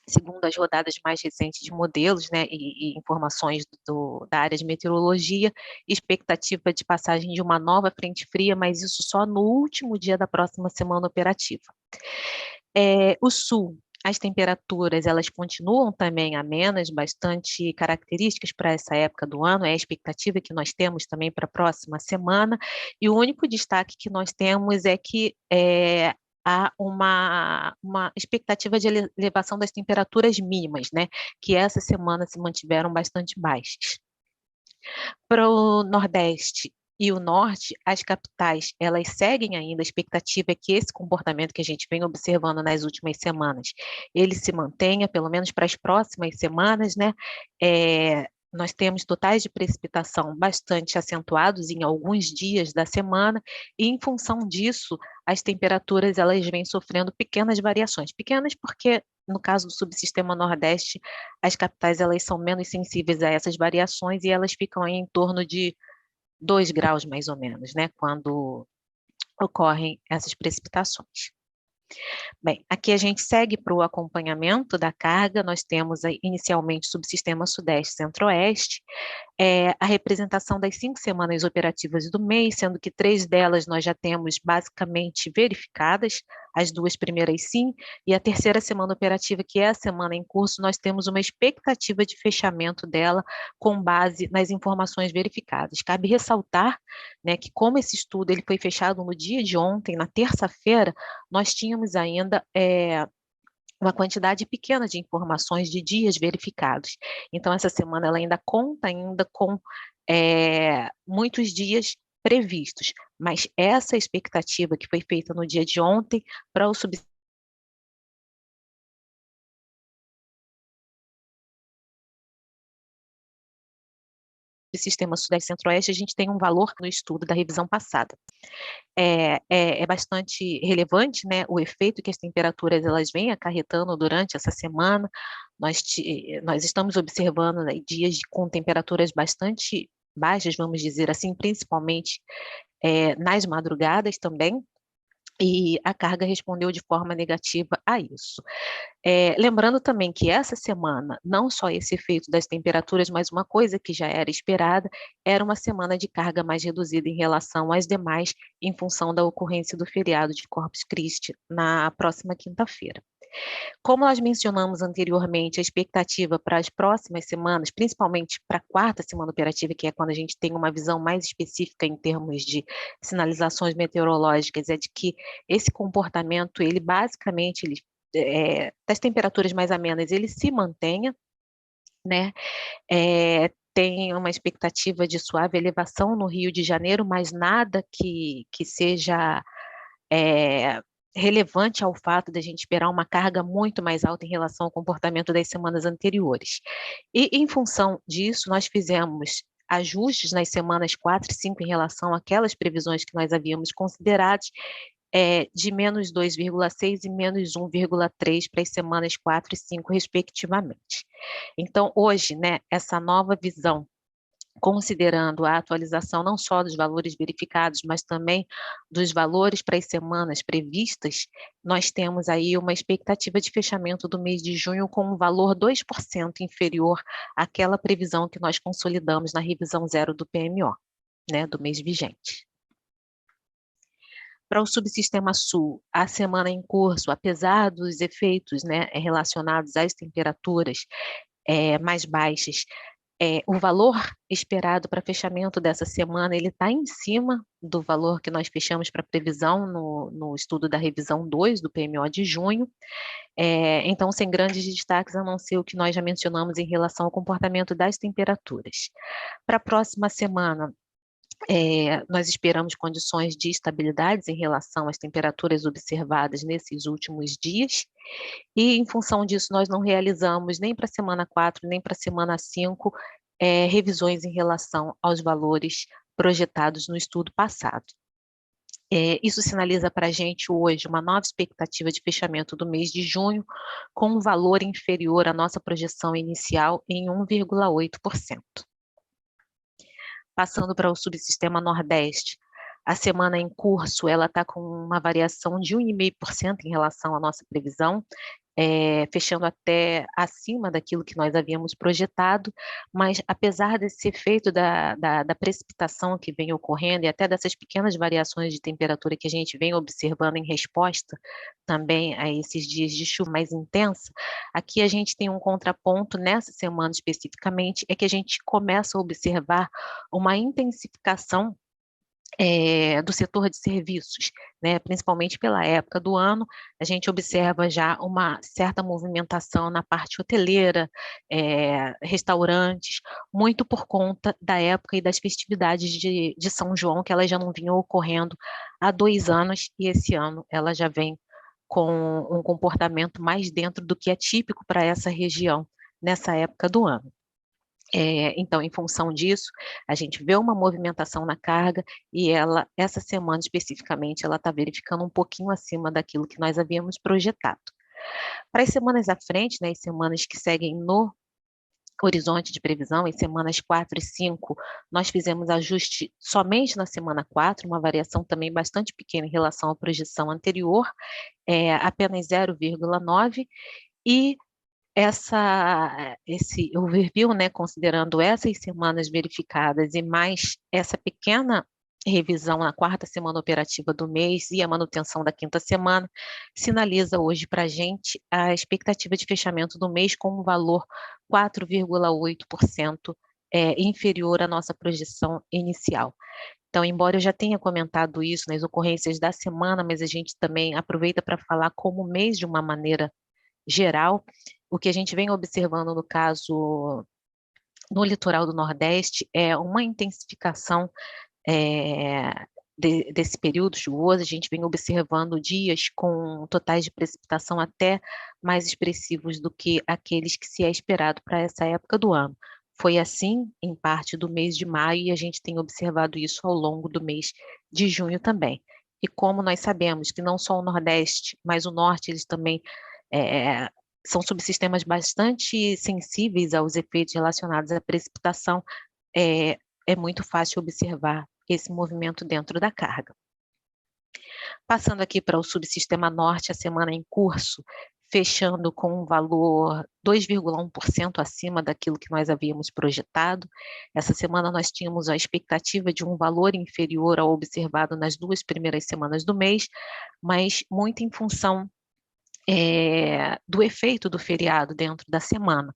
segundo as rodadas mais recentes de modelos, né, e informações da área de meteorologia, expectativa de passagem de uma nova frente fria, mas isso só no último dia da próxima semana operativa. O sul, as temperaturas, elas continuam também amenas, bastante características para essa época do ano, é a expectativa que nós temos também para a próxima semana, e o único destaque que nós temos é que há uma expectativa de elevação das temperaturas mínimas, né, que essa semana se mantiveram bastante baixas. Para o Nordeste e o Norte, as capitais, elas seguem ainda, a expectativa é que esse comportamento que a gente vem observando nas últimas semanas, ele se mantenha, pelo menos para as próximas semanas, né? Nós temos totais de precipitação bastante acentuados em alguns dias da semana, e em função disso, as temperaturas, elas vêm sofrendo pequenas variações. Pequenas porque, no caso do subsistema Nordeste, as capitais, elas são menos sensíveis a essas variações, e elas ficam aí em torno de 2 graus, mais ou menos, né, quando ocorrem essas precipitações. Bem, aqui a gente segue para o acompanhamento da carga, nós temos aí, inicialmente, subsistema Sudeste e Centro-Oeste, a representação das 5 semanas operativas do mês, sendo que 3 delas nós já temos basicamente verificadas, as 2 primeiras sim, e a terceira semana operativa, que é a semana em curso, nós temos uma expectativa de fechamento dela com base nas informações verificadas. Cabe ressaltar, né, que como esse estudo ele foi fechado no dia de ontem, na terça-feira, nós tínhamos ainda uma quantidade pequena de informações de dias verificados. Então, essa semana ela ainda conta ainda com muitos dias previstos, mas essa expectativa que foi feita no dia de ontem para o subsistema Sudeste e Centro-Oeste, a gente tem um valor no estudo da revisão passada. É bastante relevante, né, o efeito que as temperaturas elas vêm acarretando durante essa semana. Nós estamos observando, né, dias com temperaturas bastante baixas, vamos dizer assim, principalmente nas madrugadas também, e a carga respondeu de forma negativa a isso. Lembrando também que essa semana, não só esse efeito das temperaturas, mas uma coisa que já era esperada, era uma semana de carga mais reduzida em relação às demais, em função da ocorrência do feriado de Corpus Christi na próxima quinta-feira. Como nós mencionamos anteriormente, a expectativa para as próximas semanas, principalmente para a quarta semana operativa, que é quando a gente tem uma visão mais específica em termos de sinalizações meteorológicas, é de que esse comportamento, ele basicamente, das temperaturas mais amenas, ele se mantenha, né? Tem uma expectativa de suave elevação no Rio de Janeiro, mas nada que seja relevante ao fato de a gente esperar uma carga muito mais alta em relação ao comportamento das semanas anteriores. E, em função disso, nós fizemos ajustes nas semanas 4 e 5 em relação àquelas previsões que nós havíamos considerado, de menos 2,6 e menos 1,3 para as semanas 4 e 5, respectivamente. Então, hoje, né, essa nova visão, considerando a atualização não só dos valores verificados, mas também dos valores para as semanas previstas, nós temos aí uma expectativa de fechamento do mês de junho com um valor 2% inferior àquela previsão que nós consolidamos na revisão zero do PMO, né, do mês vigente. Para o subsistema sul, a semana em curso, apesar dos efeitos, né, relacionados às temperaturas mais baixas, O valor esperado para fechamento dessa semana, ele está em cima do valor que nós fechamos para previsão no estudo da revisão 2 do PMO de junho. Então, sem grandes destaques, a não ser o que nós já mencionamos em relação ao comportamento das temperaturas. Para a próxima semana, nós esperamos condições de estabilidade em relação às temperaturas observadas nesses últimos dias, e em função disso nós não realizamos nem para a semana 4, nem para a semana 5, revisões em relação aos valores projetados no estudo passado. Isso sinaliza para a gente hoje uma nova expectativa de fechamento do mês de junho, com um valor inferior à nossa projeção inicial em 1,8%. Passando para o subsistema Nordeste, a semana em curso ela está com uma variação de 1,5% em relação à nossa previsão, fechando até acima daquilo que nós havíamos projetado, mas apesar desse efeito da precipitação que vem ocorrendo e até dessas pequenas variações de temperatura que a gente vem observando em resposta também a esses dias de chuva mais intensa, aqui a gente tem um contraponto nessa semana especificamente, é que a gente começa a observar uma intensificação do setor de serviços, né, principalmente pela época do ano, a gente observa já uma certa movimentação na parte hoteleira, restaurantes, muito por conta da época e das festividades de São João, que elas já não vinham ocorrendo há 2 anos, e esse ano ela já vem com um comportamento mais dentro do que é típico para essa região nessa época do ano. Então, em função disso, a gente vê uma movimentação na carga e essa semana especificamente, ela está verificando um pouquinho acima daquilo que nós havíamos projetado. Para as semanas à frente, né, as semanas que seguem no horizonte de previsão, em semanas 4 e 5, nós fizemos ajuste somente na semana 4, uma variação também bastante pequena em relação à projeção anterior, apenas 0,9, e esse overview, né, considerando essas semanas verificadas e mais essa pequena revisão na 4ª semana operativa do mês e a manutenção da 5ª semana, sinaliza hoje para a gente a expectativa de fechamento do mês com um valor 4,8% inferior à nossa projeção inicial. Então, embora eu já tenha comentado isso nas ocorrências da semana, mas a gente também aproveita para falar como mês de uma maneira geral, o que a gente vem observando no caso no litoral do Nordeste é uma intensificação desse período chuvoso. A gente vem observando dias com totais de precipitação até mais expressivos do que aqueles que se é esperado para essa época do ano. Foi assim em parte do mês de maio e a gente tem observado isso ao longo do mês de junho também. E como nós sabemos que não só o Nordeste, mas o Norte, eles também são subsistemas bastante sensíveis aos efeitos relacionados à precipitação, é muito fácil observar esse movimento dentro da carga. Passando aqui para o subsistema Norte, a semana em curso, fechando com um valor 2,1% acima daquilo que nós havíamos projetado. Essa semana nós tínhamos a expectativa de um valor inferior ao observado nas 2 primeiras semanas do mês, mas muito em função do efeito do feriado dentro da semana.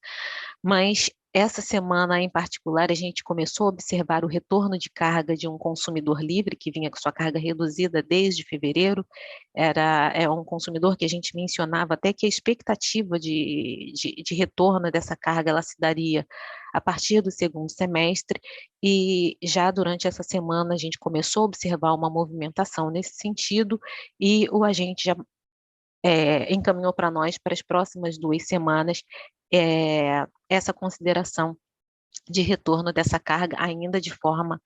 Mas essa semana em particular a gente começou a observar o retorno de carga de um consumidor livre que vinha com sua carga reduzida desde fevereiro. É um consumidor que a gente mencionava até que a expectativa de retorno dessa carga ela se daria a partir do 2º semestre, e já durante essa semana a gente começou a observar uma movimentação nesse sentido, e o agente já encaminhou para nós, para as próximas 2 semanas, essa consideração de retorno dessa carga, ainda de forma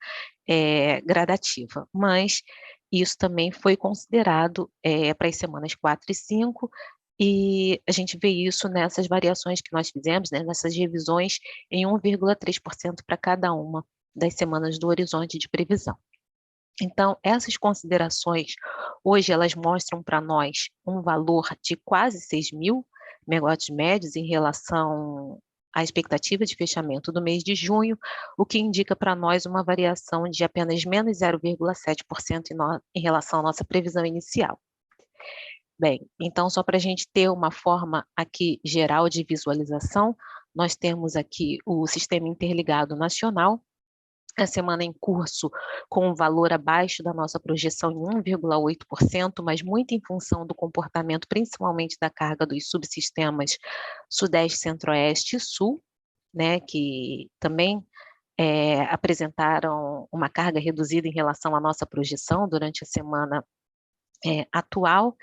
gradativa. Mas isso também foi considerado para as semanas 4 e 5, e a gente vê isso nessas variações que nós fizemos, né, nessas revisões, em 1,3% para cada uma das semanas do horizonte de previsão. Então, essas considerações, hoje, elas mostram para nós um valor de quase 6.000 megawatts médios em relação à expectativa de fechamento do mês de junho, o que indica para nós uma variação de apenas menos 0,7% em relação à nossa previsão inicial. Bem, então, só para a gente ter uma forma aqui geral de visualização, Nós temos aqui o Sistema Interligado Nacional, a semana em curso com um valor abaixo da nossa projeção em 1,8%, mas muito em função do comportamento, principalmente da carga dos subsistemas Sudeste, Centro-Oeste e Sul, né, que também apresentaram uma carga reduzida em relação à nossa projeção durante a semana atual.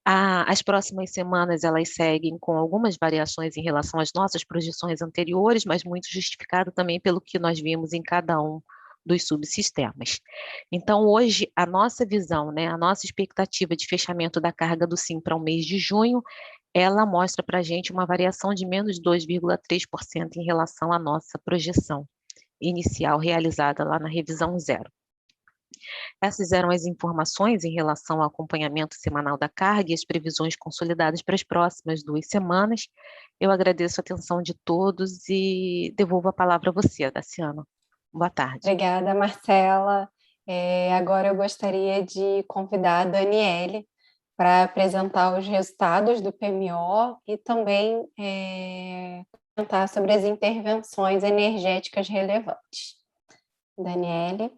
As próximas semanas elas seguem com algumas variações em relação às nossas projeções anteriores, mas muito justificado também pelo que nós vimos em cada um dos subsistemas. Então, hoje, a nossa visão, né, a nossa expectativa de fechamento da carga do SIM para o mês de junho, ela mostra para a gente uma variação de menos 2,3% em relação à nossa projeção inicial realizada lá na revisão 0. Essas eram as informações em relação ao acompanhamento semanal da carga e as previsões consolidadas para as próximas 2 semanas. Eu agradeço a atenção de todos e devolvo a palavra a você, Daciano. Boa tarde. Obrigada, Marcela. Agora eu gostaria de convidar a Daniele para apresentar os resultados do PMO e também comentar sobre as intervenções energéticas relevantes. Daniele.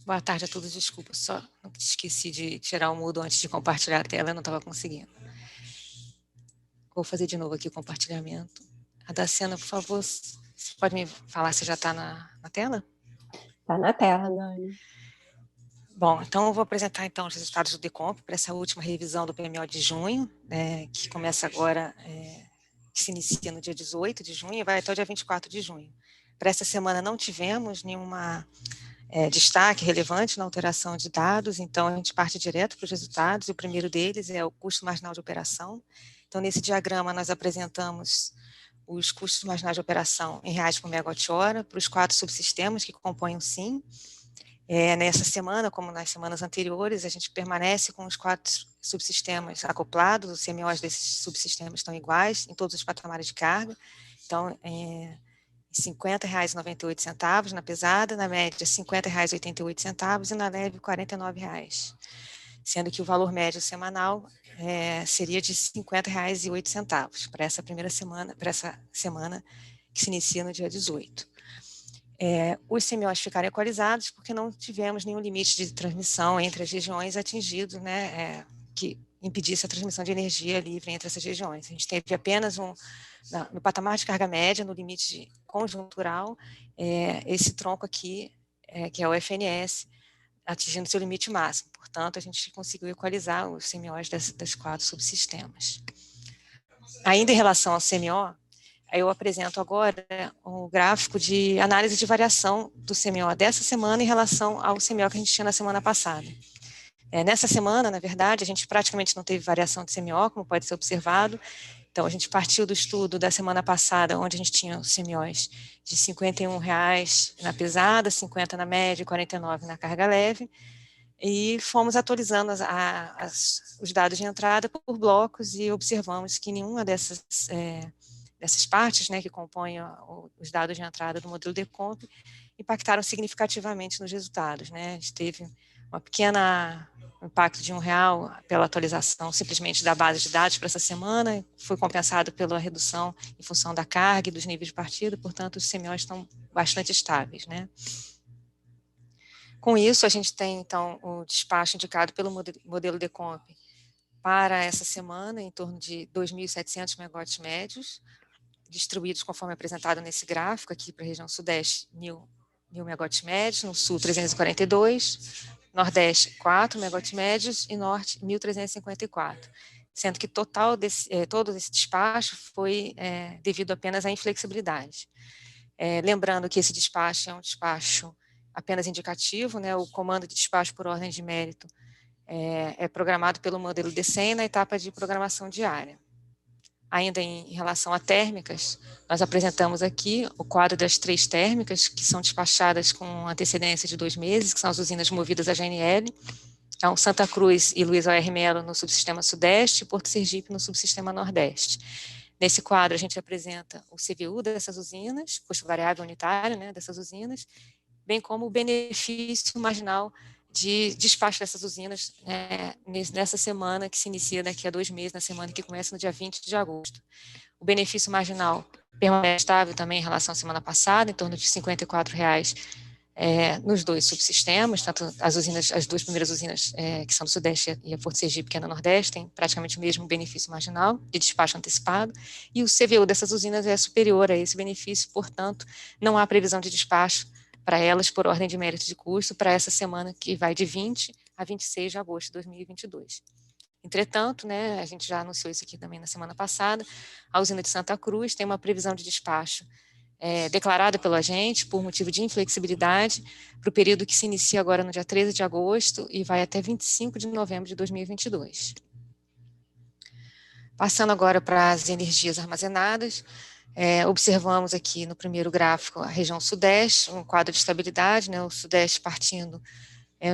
Boa tarde a todos, desculpa, só esqueci de tirar o mudo antes de compartilhar a tela, eu não estava conseguindo. Vou fazer de novo aqui o compartilhamento. A Daciana, por favor, você pode me falar se já está na tela? Está na tela, Dani. Bom, então eu vou apresentar então os resultados do DECOMP para essa última revisão do PMO de junho, que começa agora, que se inicia no dia 18 de junho e vai até o dia 24 de junho. Para essa semana não tivemos nenhuma destaque relevante na alteração de dados, então a gente parte direto para os resultados, e o primeiro deles é o custo marginal de operação. Então, nesse diagrama, nós apresentamos os custos marginais de operação em reais por megawatt-hora para os 4 subsistemas que compõem o SIM. Nessa semana, como nas semanas anteriores, a gente permanece com os 4 subsistemas acoplados, os CMOs desses subsistemas estão iguais em todos os patamares de carga, então, R$ 50,98 na pesada, na média R$ 50,88 e na leve R$ 49,00, sendo que o valor médio semanal seria de R$ 50,08 para essa primeira semana, para essa semana que se inicia no dia 18. Os CMOs ficaram equalizados porque não tivemos nenhum limite de transmissão entre as regiões atingido, né, que impedisse a transmissão de energia livre entre essas regiões. A gente teve apenas no patamar de carga média, no limite conjuntural, esse tronco aqui, que é o FNS, atingindo seu limite máximo. Portanto, a gente conseguiu equalizar os CMOs das 4 subsistemas. Ainda em relação ao CMO, eu apresento agora o gráfico de análise de variação do CMO dessa semana em relação ao CMO que a gente tinha na semana passada. Nessa semana, na verdade, a gente praticamente não teve variação de CMO, como pode ser observado. Então, a gente partiu do estudo da semana passada, onde a gente tinha os CMOs de R$ 51,00 na pesada, 50 na média e 49 na carga leve, e fomos atualizando os dados de entrada por blocos e observamos que nenhuma dessas partes, né, que compõem os dados de entrada do modelo DECOMP impactaram significativamente nos resultados, né? A gente teve uma pequena impacto de R$1 pela atualização simplesmente da base de dados para essa semana, foi compensado pela redução em função da carga e dos níveis de partida, portanto, os CMOs estão bastante estáveis, né? Com isso, a gente tem, então, o despacho indicado pelo modelo DECOMP para essa semana, em torno de 2.700 megawatts médios, distribuídos conforme apresentado nesse gráfico, aqui para a região sudeste, 1.000 megawatts médios, no sul 342, nordeste 4 megawatts médios e norte 1.354, sendo que todo esse despacho foi devido apenas à inflexibilidade. Lembrando que esse despacho é um despacho apenas indicativo, né? O comando de despacho por ordem de mérito é programado pelo modelo DECEM na etapa de programação diária. Ainda em relação a térmicas, nós apresentamos aqui o quadro das 3 térmicas que são despachadas com antecedência de 2 meses, que são as usinas movidas a GNL, então Santa Cruz e Luiz O.R. Melo no subsistema Sudeste e Porto Sergipe no subsistema Nordeste. Nesse quadro, a gente apresenta o CVU dessas usinas, custo variável unitário, né, dessas usinas, bem como o benefício marginal de despacho dessas usinas nessa semana que se inicia daqui a 2 meses, na semana que começa no dia 20 de agosto. O benefício marginal permanece estável também em relação à semana passada, em torno de R$ 54,00 nos 2 subsistemas, tanto as 2 primeiras usinas que são do Sudeste e a Porto Sergipe, que é no Nordeste, têm praticamente o mesmo benefício marginal de despacho antecipado, e o CVU dessas usinas é superior a esse benefício, portanto, não há previsão de despacho para elas por ordem de mérito de custo para essa semana que vai de 20 a 26 de agosto de 2022. Entretanto, a gente já anunciou isso aqui também na semana passada, a usina de Santa Cruz tem uma previsão de despacho declarada pelo agente por motivo de inflexibilidade para o período que se inicia agora no dia 13 de agosto e vai até 25 de novembro de 2022. Passando agora para as energias armazenadas, observamos aqui no primeiro gráfico a região Sudeste, um quadro de estabilidade, o Sudeste partindo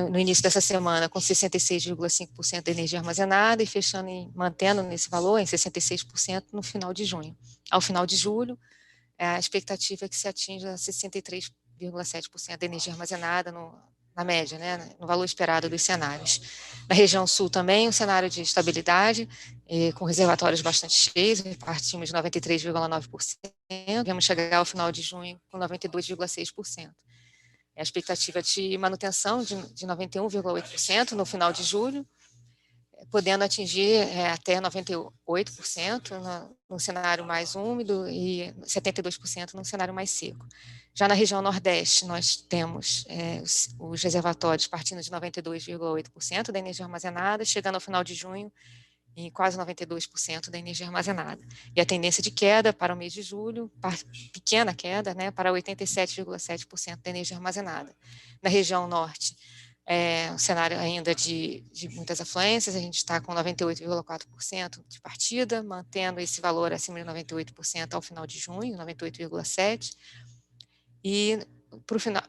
no início dessa semana com 66,5% da energia armazenada e fechando mantendo nesse valor em 66% no final de junho. Ao final de julho, a expectativa é que se atinja 63,7% da energia armazenada na média, no valor esperado dos cenários. Na região sul também, um cenário de estabilidade, com reservatórios bastante cheios, partimos de 93,9%, vamos chegar ao final de junho com 92,6%. A expectativa de manutenção de 91,8% no final de julho, podendo atingir até 98% no cenário mais úmido e 72% no cenário mais seco. Já na região Nordeste, nós temos os reservatórios partindo de 92,8% da energia armazenada, chegando ao final de junho em quase 92% da energia armazenada. E a tendência de queda para o mês de julho, pequena queda, para 87,7% da energia armazenada. Na região Norte, um cenário ainda de muitas afluências, a gente está com 98,4% de partida, mantendo esse valor acima de 98% ao final de junho, 98,7%, e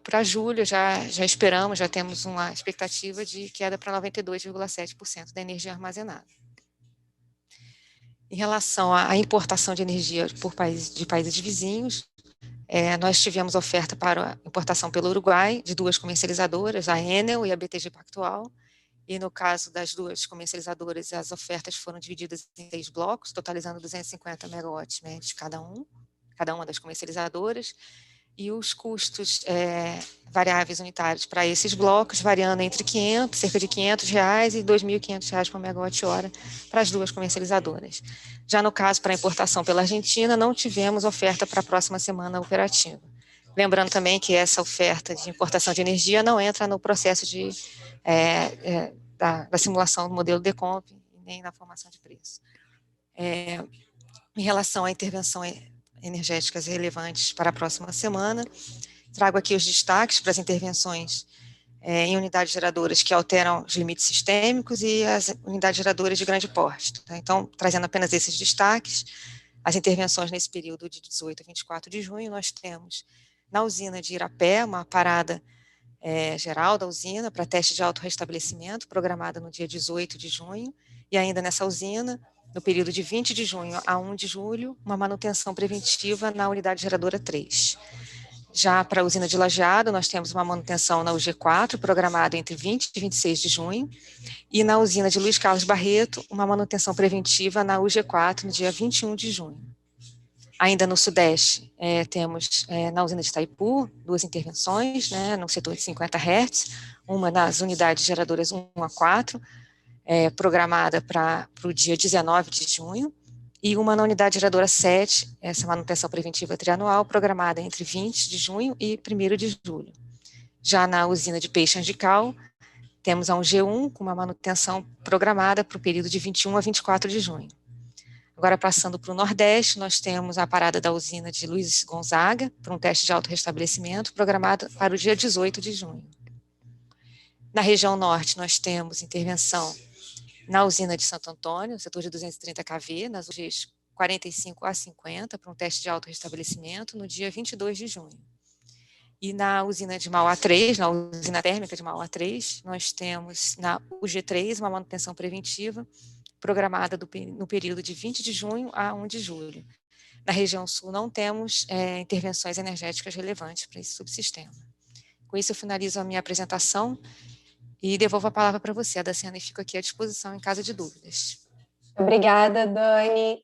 para julho já esperamos, já temos uma expectativa de queda para 92,7% da energia armazenada. Em relação à importação de energia de países vizinhos, nós tivemos oferta para importação pelo Uruguai de 2 comercializadoras, a Enel e a BTG Pactual, e no caso das 2 comercializadoras, as ofertas foram divididas em 6 blocos, totalizando 250 megawatts médios cada uma das comercializadoras, e os custos variáveis unitários para esses blocos, variando entre cerca de R$500 e R$2.500 por megawatt-hora para as 2 comercializadoras. Já no caso, para a importação pela Argentina, não tivemos oferta para a próxima semana operativa. Lembrando também que essa oferta de importação de energia não entra no processo da simulação do modelo Decomp, nem na formação de preço. Em relação à intervenção energéticas relevantes para a próxima semana, trago aqui os destaques para as intervenções em unidades geradoras que alteram os limites sistêmicos e as unidades geradoras de grande porte. Então, trazendo apenas esses destaques, as intervenções nesse período de 18 a 24 de junho, nós temos na usina de Irapé uma parada geral da usina para teste de autorrestabelecimento, programada no dia 18 de junho, e ainda nessa usina, no período de 20 de junho a 1 de julho, uma manutenção preventiva na unidade geradora 3. Já para a usina de Lajeado, nós temos uma manutenção na UG4, programada entre 20 e 26 de junho, e na usina de Luiz Carlos Barreto, uma manutenção preventiva na UG4, no dia 21 de junho. Ainda no Sudeste, temos na usina de Itaipu 2 intervenções, no setor de 50 Hz, uma nas unidades geradoras 1 a 4, programada para o dia 19 de junho, e uma na unidade geradora 7, essa manutenção preventiva trianual, programada entre 20 de junho e 1º de julho. Já na usina de Peixe Angical, temos a 1G1 com uma manutenção programada para o período de 21 a 24 de junho. Agora, passando para o Nordeste, nós temos a parada da usina de Luiz Gonzaga, para um teste de autorrestabelecimento, programado para o dia 18 de junho. Na região Norte, nós temos intervenção na usina de Santo Antônio, setor de 230 kV, nas UGs 45 a 50, para um teste de autorrestabelecimento, no dia 22 de junho. E na usina de Mauá 3, na usina térmica de Mauá 3, nós temos na UG3 uma manutenção preventiva, programada no período de 20 de junho a 1 de julho. Na região sul não temos intervenções energéticas relevantes para esse subsistema. Com isso eu finalizo a minha apresentação E devolvo a palavra para você, Daciana, e fico aqui à disposição em caso de dúvidas. Obrigada, Dani.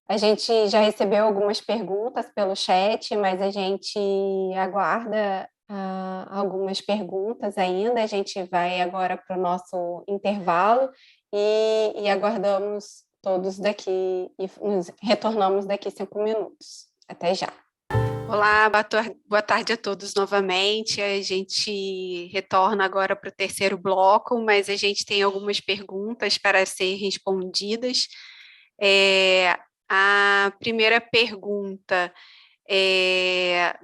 A gente já recebeu algumas perguntas pelo chat, mas a gente aguarda algumas perguntas ainda. A gente vai agora para o nosso intervalo e aguardamos todos daqui e nos retornamos daqui 5 minutos. Até já. Olá, boa tarde a todos novamente. A gente retorna agora para o terceiro bloco, mas a gente tem algumas perguntas para ser respondidas. A primeira pergunta é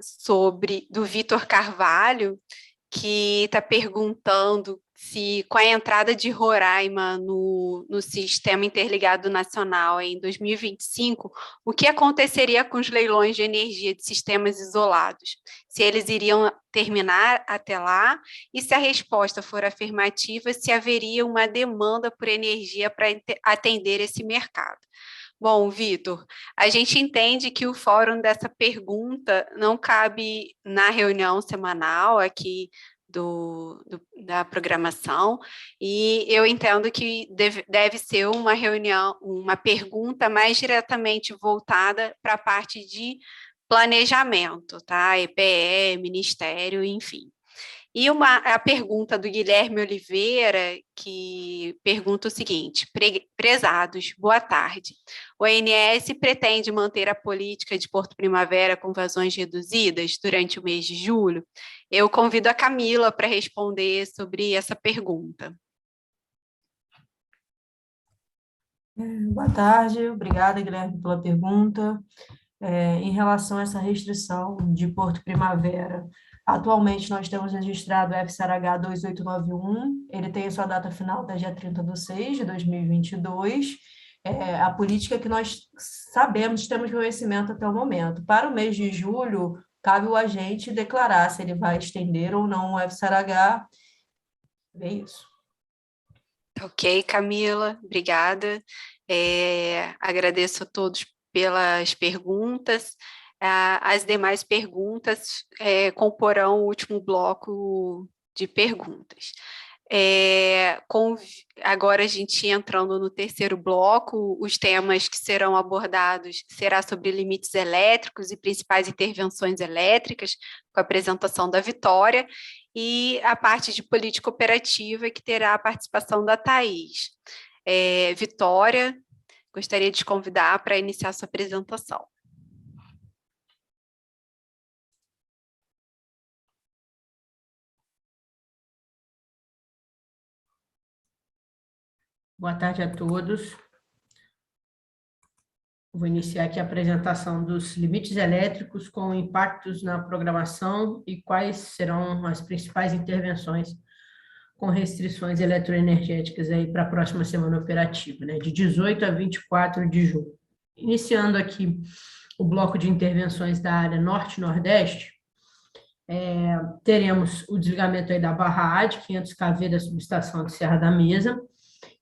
do Vitor Carvalho, que está perguntando se, com a entrada de Roraima no Sistema Interligado Nacional em 2025, o que aconteceria com os leilões de energia de sistemas isolados? Se eles iriam terminar até lá, e se a resposta for afirmativa, se haveria uma demanda por energia para atender esse mercado. Bom, Vitor, a gente entende que o fórum dessa pergunta não cabe na reunião semanal aqui da programação, e eu entendo que deve ser uma reunião, uma pergunta mais diretamente voltada para a parte de planejamento, tá? EPE, Ministério, enfim. E a pergunta do Guilherme Oliveira, que pergunta o seguinte: prezados, boa tarde. O ANS pretende manter a política de Porto Primavera com vazões reduzidas durante o mês de julho? Eu convido a Camila para responder sobre essa pergunta. Boa tarde, obrigada, Guilherme, pela pergunta. Em relação a essa restrição de Porto Primavera, atualmente nós temos registrado o FCRH 2891, ele tem a sua data final até dia 30/6/2022, a política que nós sabemos, temos conhecimento até o momento. Para o mês de julho, cabe o agente declarar se ele vai estender ou não o FCRH, é isso. Ok, Camila, obrigada. Agradeço a todos pelas perguntas. As demais perguntas comporão o último bloco de perguntas. Agora a gente entrando no terceiro bloco, os temas que serão abordados será sobre limites elétricos e principais intervenções elétricas, com a apresentação da Vitória, e a parte de política operativa, que terá a participação da Thaís. Vitória, gostaria de te convidar para iniciar sua apresentação. Boa tarde a todos. Vou iniciar aqui a apresentação dos limites elétricos com impactos na programação e quais serão as principais intervenções com restrições eletroenergéticas aí para a próxima semana operativa, né, de 18 a 24 de junho. Iniciando aqui o bloco de intervenções da área Norte e Nordeste, teremos o desligamento aí da barra A de 500 kV da subestação de Serra da Mesa,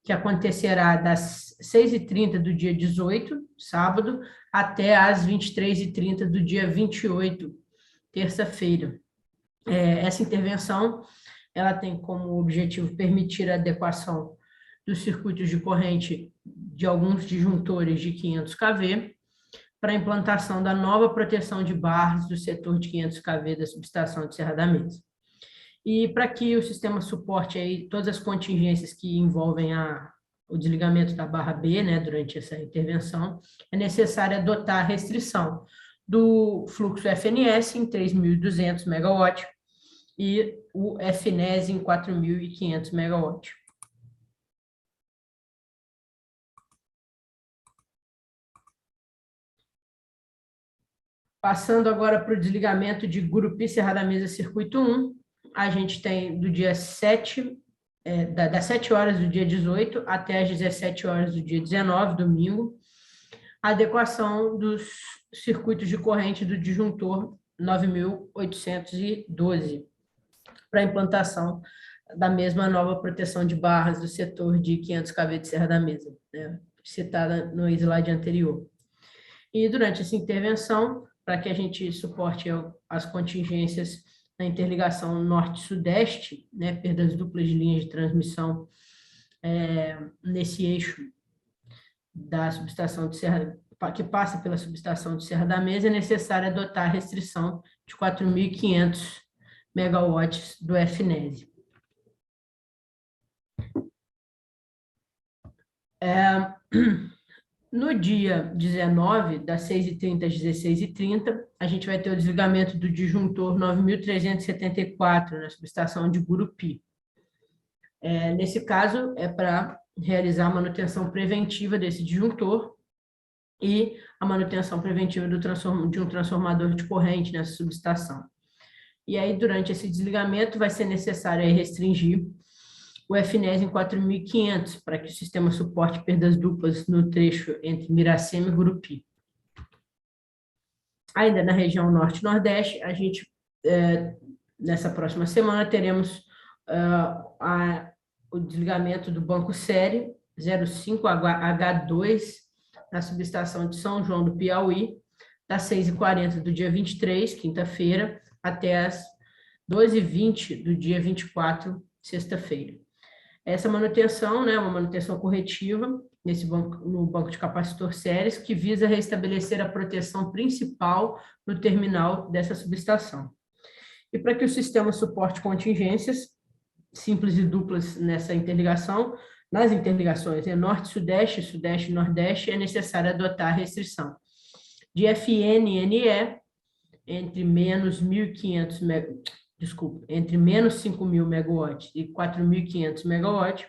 que acontecerá das 6h30 do dia 18, sábado, até às 23h30 do dia 28, terça-feira. Essa intervenção ela tem como objetivo permitir a adequação dos circuitos de corrente de alguns disjuntores de 500 kV para a implantação da nova proteção de barras do setor de 500 kV da subestação de Serra da Mesa. E para que o sistema suporte aí todas as contingências que envolvem o desligamento da barra B, né, durante essa intervenção, é necessário adotar a restrição do fluxo FNS em 3.200 MW e o FNES em 4.500 MW. Passando agora para o desligamento de Gurupi Serra da Mesa Circuito 1, a gente tem do dia 7, das 7 horas do dia 18 até as 17 horas do dia 19, domingo, a adequação dos circuitos de corrente do disjuntor 9.812 para a implantação da mesma nova proteção de barras do setor de 500 kV de Serra da Mesa, né, citada no slide anterior. E durante essa intervenção, para que a gente suporte as contingências na interligação norte-sudeste, né, perdas duplas de linhas de transmissão nesse eixo da subestação de Serra, que passa pela subestação de Serra da Mesa, é necessário adotar a restrição de 4.500 megawatts do FNESE. No dia 19, das 6h30 às 16h30, a gente vai ter o desligamento do disjuntor 9.374 na subestação de Gurupi. Nesse caso, é para realizar a manutenção preventiva desse disjuntor e a manutenção preventiva de um transformador de corrente nessa subestação. E aí, durante esse desligamento, vai ser necessário restringir o FNESE em 4.500 para que o sistema suporte perdas duplas no trecho entre Miracema e Gurupi. Ainda na região norte-nordeste, a gente, nessa próxima semana, teremos o desligamento do banco série 05H2 na subestação de São João do Piauí, das 6h40 do dia 23, quinta-feira, até as 12h20 do dia 24, sexta-feira. Essa manutenção, né, uma manutenção corretiva no banco de capacitor séries, que visa restabelecer a proteção principal no terminal dessa subestação. E para que o sistema suporte contingências simples e duplas nessa interligação, nas interligações norte-sudeste, sudeste e nordeste, é necessário adotar a restrição de FNNE entre menos 5.000 megawatts e 4.500 megawatts,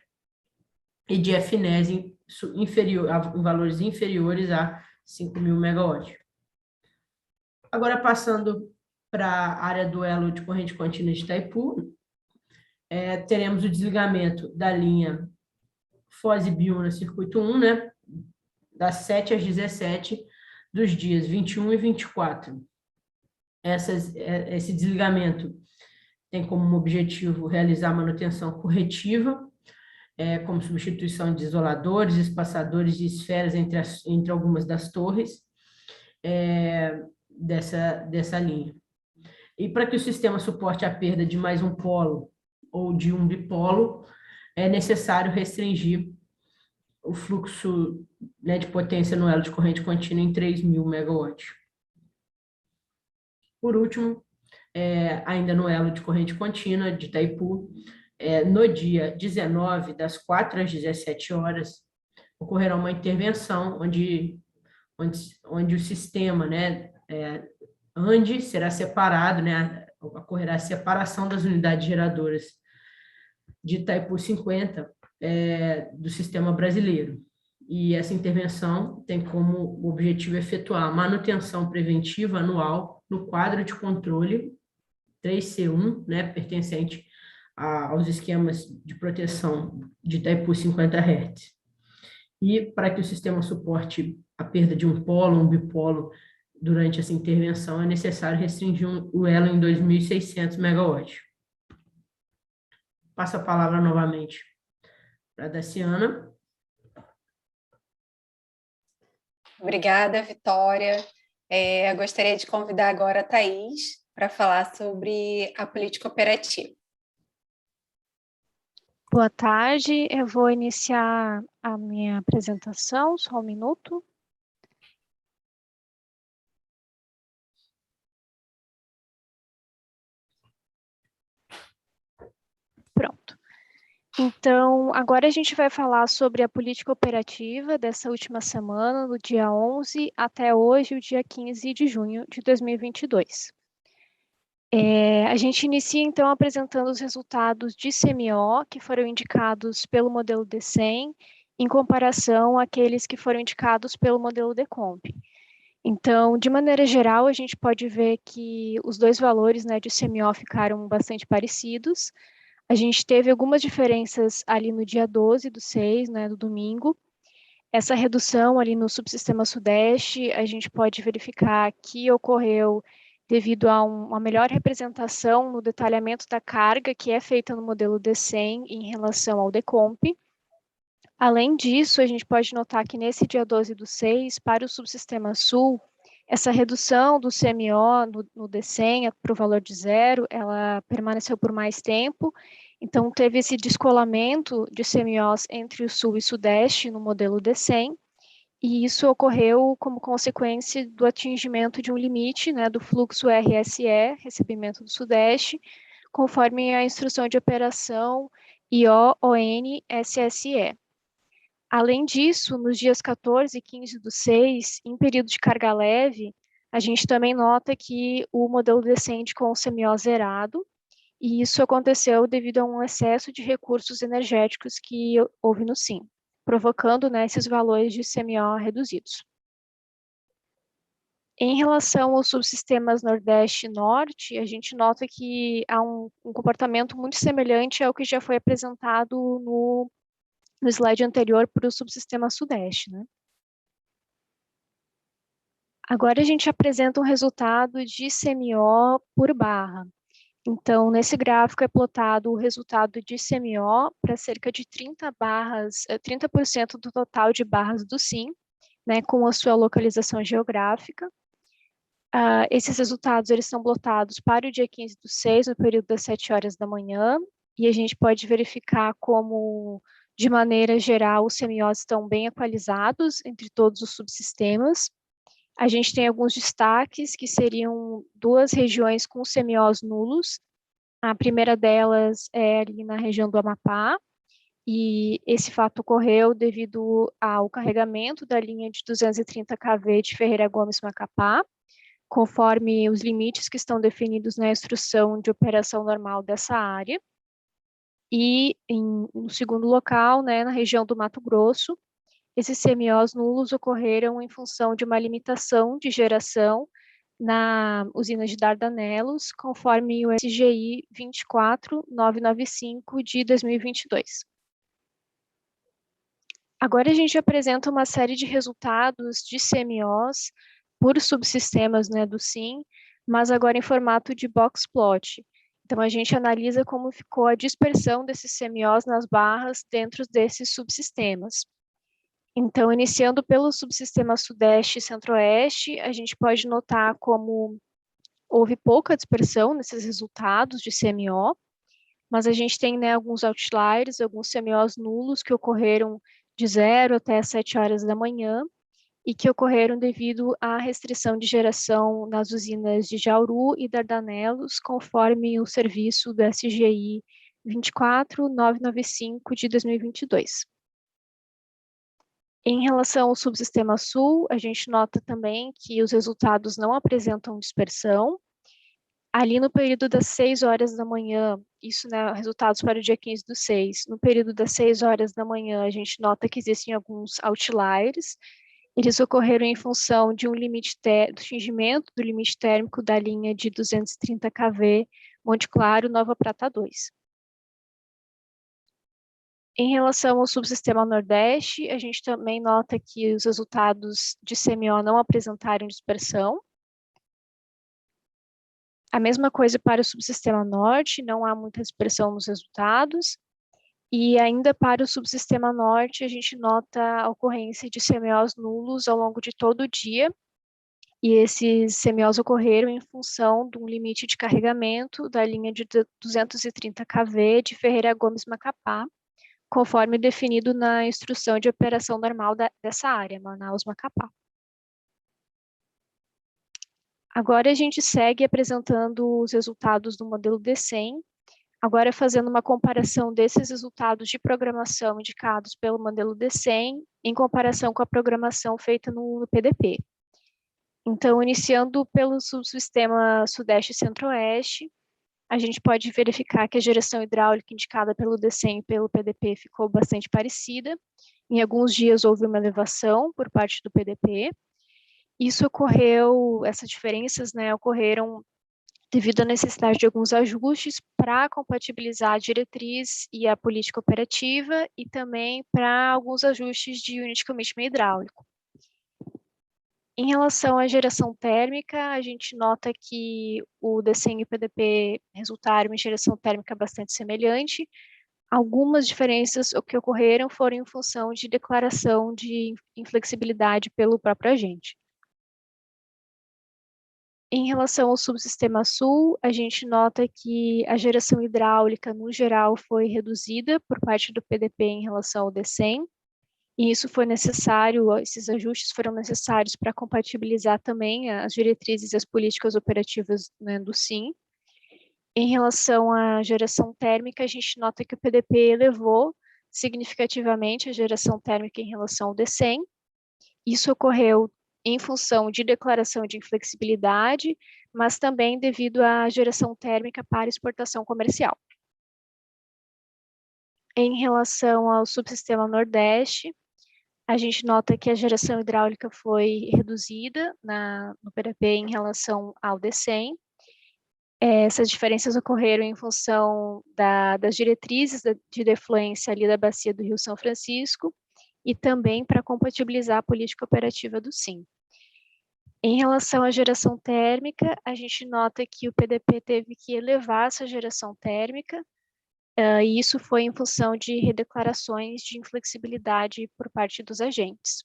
e de FNESE em valores inferiores a 5.000 megawatts. Agora, passando para a área do elo de corrente contínua de Itaipu, teremos o desligamento da linha Foz e Biúna, circuito 1, né, das 7 às 17, dos dias 21 e 24. Esse desligamento tem como objetivo realizar manutenção corretiva, como substituição de isoladores, espaçadores e esferas entre algumas das torres dessa linha. E para que o sistema suporte a perda de mais um polo ou de um bipolo, é necessário restringir o fluxo, né, de potência no elo de corrente contínua em 3.000 megawatts. Por último, ainda no elo de corrente contínua de Itaipu, no dia 19, das 4 às 17 horas, ocorrerá uma intervenção onde o sistema, né, será separado, né, ocorrerá a separação das unidades geradoras de Itaipu 50 do sistema brasileiro. E essa intervenção tem como objetivo efetuar a manutenção preventiva anual no quadro de controle 3C1, né, pertencente aos esquemas de proteção de Itaipu 50 Hz. E para que o sistema suporte a perda de um polo, um bipolo, durante essa intervenção, é necessário restringir o elo em 2.600 megawatts. Passo a palavra novamente para a Daciana. Obrigada, Vitória. Eu gostaria de convidar agora a Thaís para falar sobre a política operativa. Boa tarde, eu vou iniciar a minha apresentação, só um minuto. Pronto. Então, agora a gente vai falar sobre a política operativa dessa última semana, do dia 11 até hoje, o dia 15 de junho de 2022. A gente inicia, então, apresentando os resultados de CMO, que foram indicados pelo modelo D100, em comparação àqueles que foram indicados pelo modelo DCOMP. Então, de maneira geral, a gente pode ver que os dois valores, né, de CMO ficaram bastante parecidos. A gente teve algumas diferenças ali no dia 12 do 6, né, do domingo. Essa redução ali no subsistema sudeste, a gente pode verificar que ocorreu devido a uma melhor representação no detalhamento da carga que é feita no modelo D100 em relação ao DCOMP. Além disso, a gente pode notar que nesse dia 12 do 6, para o subsistema sul, Essa redução do CMO no DECEM para o valor de zero, ela permaneceu por mais tempo, então teve esse descolamento de CMOs entre o Sul e Sudeste no modelo DECEM, e isso ocorreu como consequência do atingimento de um limite, né, do fluxo RSE, recebimento do Sudeste, conforme a instrução de operação IO-ON-SSE. Além disso, nos dias 14 e 15 do 6, em período de carga leve, a gente também nota que o modelo descende com o CMO zerado, e isso aconteceu devido a um excesso de recursos energéticos que houve no SIM, provocando, né, esses valores de CMO reduzidos. Em relação aos subsistemas Nordeste e Norte, a gente nota que há um comportamento muito semelhante ao que já foi apresentado no slide anterior para o subsistema Sudeste, né? Agora a gente apresenta um resultado de CMO por barra. Então, nesse gráfico é plotado o resultado de CMO para cerca de 30% do total de barras do SIM, né, com a sua localização geográfica. Esses resultados eles são plotados para o dia 15 do 6, no período das 7 horas da manhã, e a gente pode verificar como, de maneira geral, os CMOs estão bem equalizados entre todos os subsistemas. A gente tem alguns destaques, que seriam duas regiões com CMOs nulos. A primeira delas é ali na região do Amapá, e esse fato ocorreu devido ao carregamento da linha de 230 kV de Ferreira Gomes Macapá, conforme os limites que estão definidos na instrução de operação normal dessa área. E no segundo local, né, na região do Mato Grosso, esses CMOs nulos ocorreram em função de uma limitação de geração na usina de Dardanelos, conforme o SGI 24995 de 2022. Agora a gente apresenta uma série de resultados de CMOs por subsistemas, né, do SIM, mas agora em formato de box plot. Então a gente analisa como ficou a dispersão desses CMOs nas barras dentro desses subsistemas. Então, iniciando pelo subsistema Sudeste e Centro-Oeste, a gente pode notar como houve pouca dispersão nesses resultados de CMO, mas a gente tem, né, alguns outliers, alguns CMOs nulos que ocorreram de 0 até 7 horas da manhã, e que ocorreram devido à restrição de geração nas usinas de Jauru e Dardanelos, conforme o serviço do SGI 24995 de 2022. Em relação ao subsistema Sul, a gente nota também que os resultados não apresentam dispersão. Ali no período das 6 horas da manhã, isso, né, resultados para o dia 15 do 6, no período das 6 horas da manhã, a gente nota que existem alguns outliers. Eles ocorreram em função de um limite do atingimento do limite térmico da linha de 230 kV Monte Claro, Nova Prata 2. Em relação ao subsistema Nordeste, a gente também nota que os resultados de CMO não apresentaram dispersão. A mesma coisa para o subsistema Norte, não há muita dispersão nos resultados. E ainda para o subsistema Norte, a gente nota a ocorrência de CMOs nulos ao longo de todo o dia, e esses CMOs ocorreram em função de um limite de carregamento da linha de 230 kV de Ferreira Gomes Macapá, conforme definido na instrução de operação normal dessa área, Manaus-Macapá. Agora a gente segue apresentando os resultados do modelo DECEM, agora fazendo uma comparação desses resultados de programação indicados pelo modelo DECEM em comparação com a programação feita no PDP. Então, iniciando pelo subsistema Sudeste e Centro-Oeste, a gente pode verificar que a geração hidráulica indicada pelo DECEM e pelo PDP ficou bastante parecida. Em alguns dias houve uma elevação por parte do PDP. Isso ocorreu, essas diferenças, né, ocorreram devido à necessidade de alguns ajustes para compatibilizar a diretriz e a política operativa, e também para alguns ajustes de unit commitment hidráulico. Em relação à geração térmica, a gente nota que o DECEM e o PDP resultaram em geração térmica bastante semelhante. Algumas diferenças que ocorreram foram em função de declaração de inflexibilidade pelo próprio agente. Em relação ao subsistema sul, a gente nota que a geração hidráulica, no geral, foi reduzida por parte do PDP em relação ao DECEM, e isso foi necessário, esses ajustes foram necessários para compatibilizar também as diretrizes e as políticas operativas, né, do SIM. Em relação à geração térmica, a gente nota que o PDP elevou significativamente a geração térmica em relação ao DECEM. Isso ocorreu em função de declaração de inflexibilidade, mas também devido à geração térmica para exportação comercial. Em relação ao subsistema Nordeste, a gente nota que a geração hidráulica foi reduzida no PDP em relação ao DECEM. Essas diferenças ocorreram em função das diretrizes de defluência ali da bacia do Rio São Francisco e também para compatibilizar a política operativa do SIM. Em relação à geração térmica, a gente nota que o PDP teve que elevar essa geração térmica, e isso foi em função de redeclarações de inflexibilidade por parte dos agentes.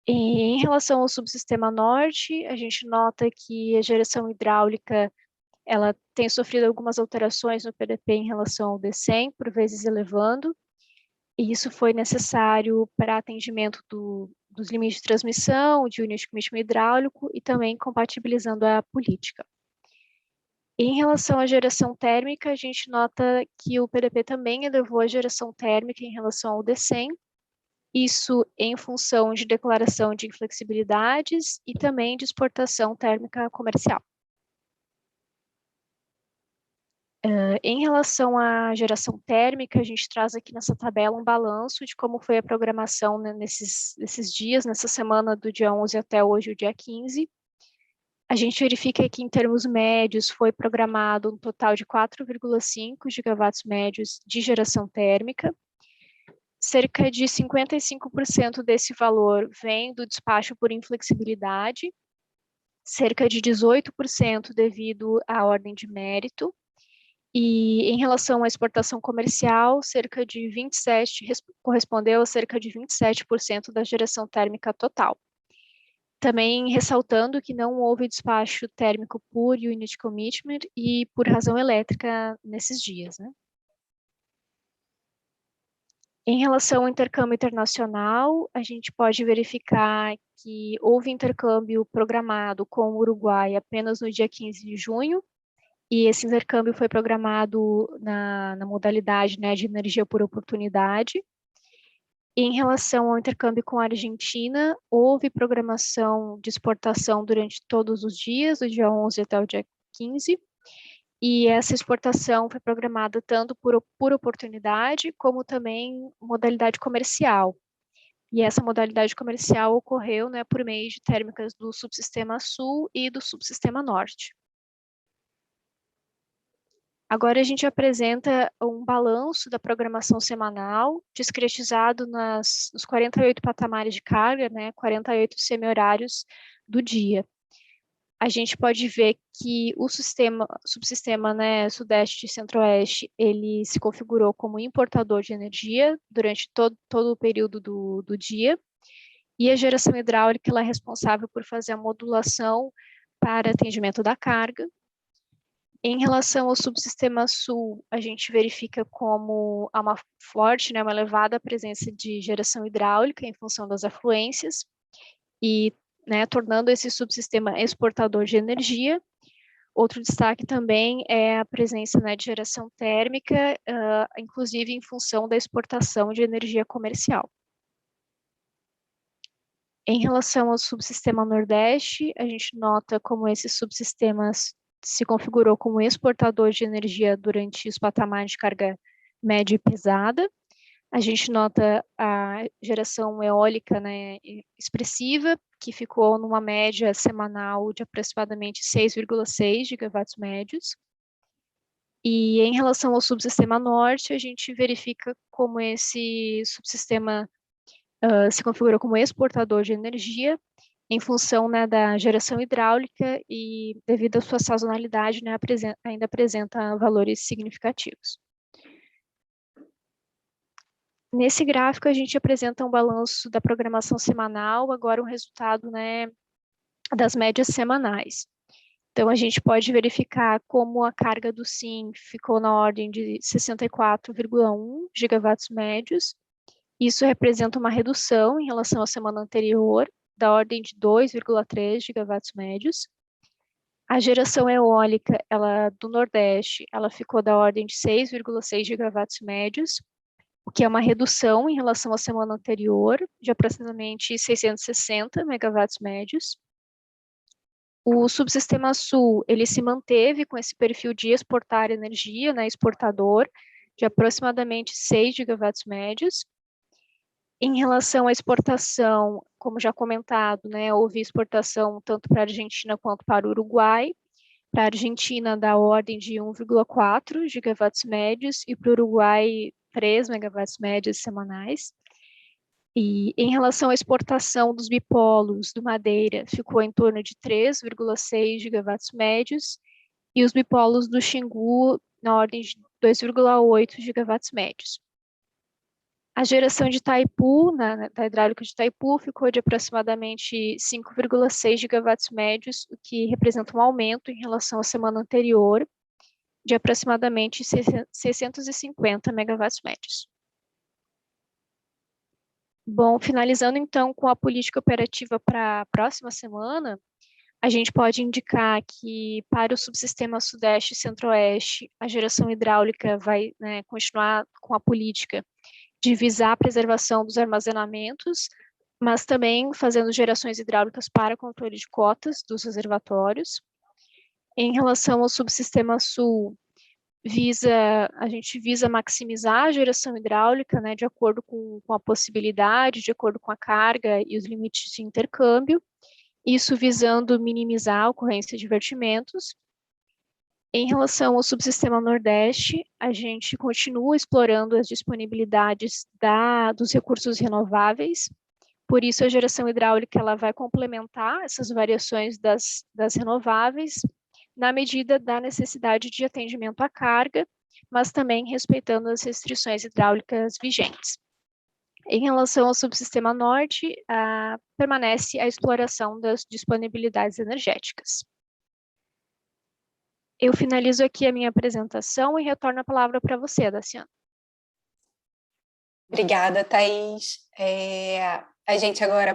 Em relação ao subsistema norte, a gente nota que a geração hidráulica ela tem sofrido algumas alterações no PDP em relação ao DECEM, por vezes elevando, e isso foi necessário para atendimento dos limites de transmissão, de unit commitment hidráulico e também compatibilizando a política. Em relação à geração térmica, a gente nota que o PDP também elevou a geração térmica em relação ao DECEM, isso em função de declaração de inflexibilidades e também de exportação térmica comercial. Em relação à geração térmica, a gente traz aqui nessa tabela um balanço de como foi a programação, né, nesses dias, nessa semana do dia 11 até hoje, o dia 15. A gente verifica que, em termos médios, foi programado um total de 4,5 gigawatts médios de geração térmica. Cerca de 55% desse valor vem do despacho por inflexibilidade, cerca de 18% devido à ordem de mérito, e em relação à exportação comercial, correspondeu a cerca de 27% da geração térmica total. Também ressaltando que não houve despacho térmico por unit commitment e por razão elétrica nesses dias, né? Em relação ao intercâmbio internacional, a gente pode verificar que houve intercâmbio programado com o Uruguai apenas no dia 15 de junho, e esse intercâmbio foi programado na modalidade, né, de energia por oportunidade. Em relação ao intercâmbio com a Argentina, houve programação de exportação durante todos os dias, do dia 11 até o dia 15, e essa exportação foi programada tanto por oportunidade, como também modalidade comercial. E essa modalidade comercial ocorreu, né, por meio de térmicas do subsistema sul e do subsistema norte. Agora a gente apresenta um balanço da programação semanal, discretizado nos 48 patamares de carga, né, 48 semi-horários do dia. A gente pode ver que o subsistema, né, Sudeste e Centro-Oeste, ele se configurou como importador de energia durante todo o período do dia, e a geração hidráulica ela é responsável por fazer a modulação para atendimento da carga. Em relação ao subsistema sul, a gente verifica como há uma forte, né, uma elevada presença de geração hidráulica em função das afluências, e né, tornando esse subsistema exportador de energia. Outro destaque também é a presença, né, de geração térmica, inclusive em função da exportação de energia comercial. Em relação ao subsistema Nordeste, a gente nota como esses subsistemas se configurou como exportador de energia durante os patamares de carga média e pesada. A gente nota a geração eólica, né, expressiva, que ficou numa média semanal de aproximadamente 6,6 gigawatts médios. E em relação ao subsistema norte, a gente verifica como esse subsistema se configurou como exportador de energia, em função, né, da geração hidráulica, e devido à sua sazonalidade, né, ainda apresenta valores significativos. Nesse gráfico, a gente apresenta um balanço da programação semanal, agora um resultado, né, das médias semanais. Então, a gente pode verificar como a carga do SIM ficou na ordem de 64,1 gigawatts médios. Isso representa uma redução em relação à semana anterior, da ordem de 2,3 gigawatts médios. A geração eólica do Nordeste, ela ficou da ordem de 6,6 gigawatts médios, o que é uma redução em relação à semana anterior, de aproximadamente 660 megawatts médios. O subsistema Sul, ele se manteve com esse perfil de exportar energia, né, exportador, de aproximadamente 6 gigawatts médios. Em relação à exportação, como já comentado, né, houve exportação tanto para a Argentina quanto para o Uruguai. Para a Argentina, da ordem de 1,4 gigawatts médios e para o Uruguai, 3 megawatts médios semanais. E em relação à exportação dos bipolos do Madeira, ficou em torno de 3,6 gigawatts médios e os bipolos do Xingu na ordem de 2,8 gigawatts médios. A geração de Itaipu, da hidráulica de Itaipu, ficou de aproximadamente 5,6 gigawatts médios, o que representa um aumento em relação à semana anterior, de aproximadamente 650 megawatts médios. Bom, finalizando então com a política operativa para a próxima semana, a gente pode indicar que para o subsistema Sudeste e Centro-Oeste, a geração hidráulica vai, né, continuar com a política de visar a preservação dos armazenamentos, mas também fazendo gerações hidráulicas para controle de cotas dos reservatórios. Em relação ao subsistema Sul, a gente visa maximizar a geração hidráulica, né, de acordo com a possibilidade, de acordo com a carga e os limites de intercâmbio, isso visando minimizar a ocorrência de vertimentos. Em relação ao subsistema Nordeste, a gente continua explorando as disponibilidades dos recursos renováveis, por isso a geração hidráulica ela vai complementar essas variações das renováveis, na medida da necessidade de atendimento à carga, mas também respeitando as restrições hidráulicas vigentes. Em relação ao subsistema Norte, permanece a exploração das disponibilidades energéticas. Eu finalizo aqui a minha apresentação e retorno a palavra para você, Daciana. Obrigada, Thaís. A gente agora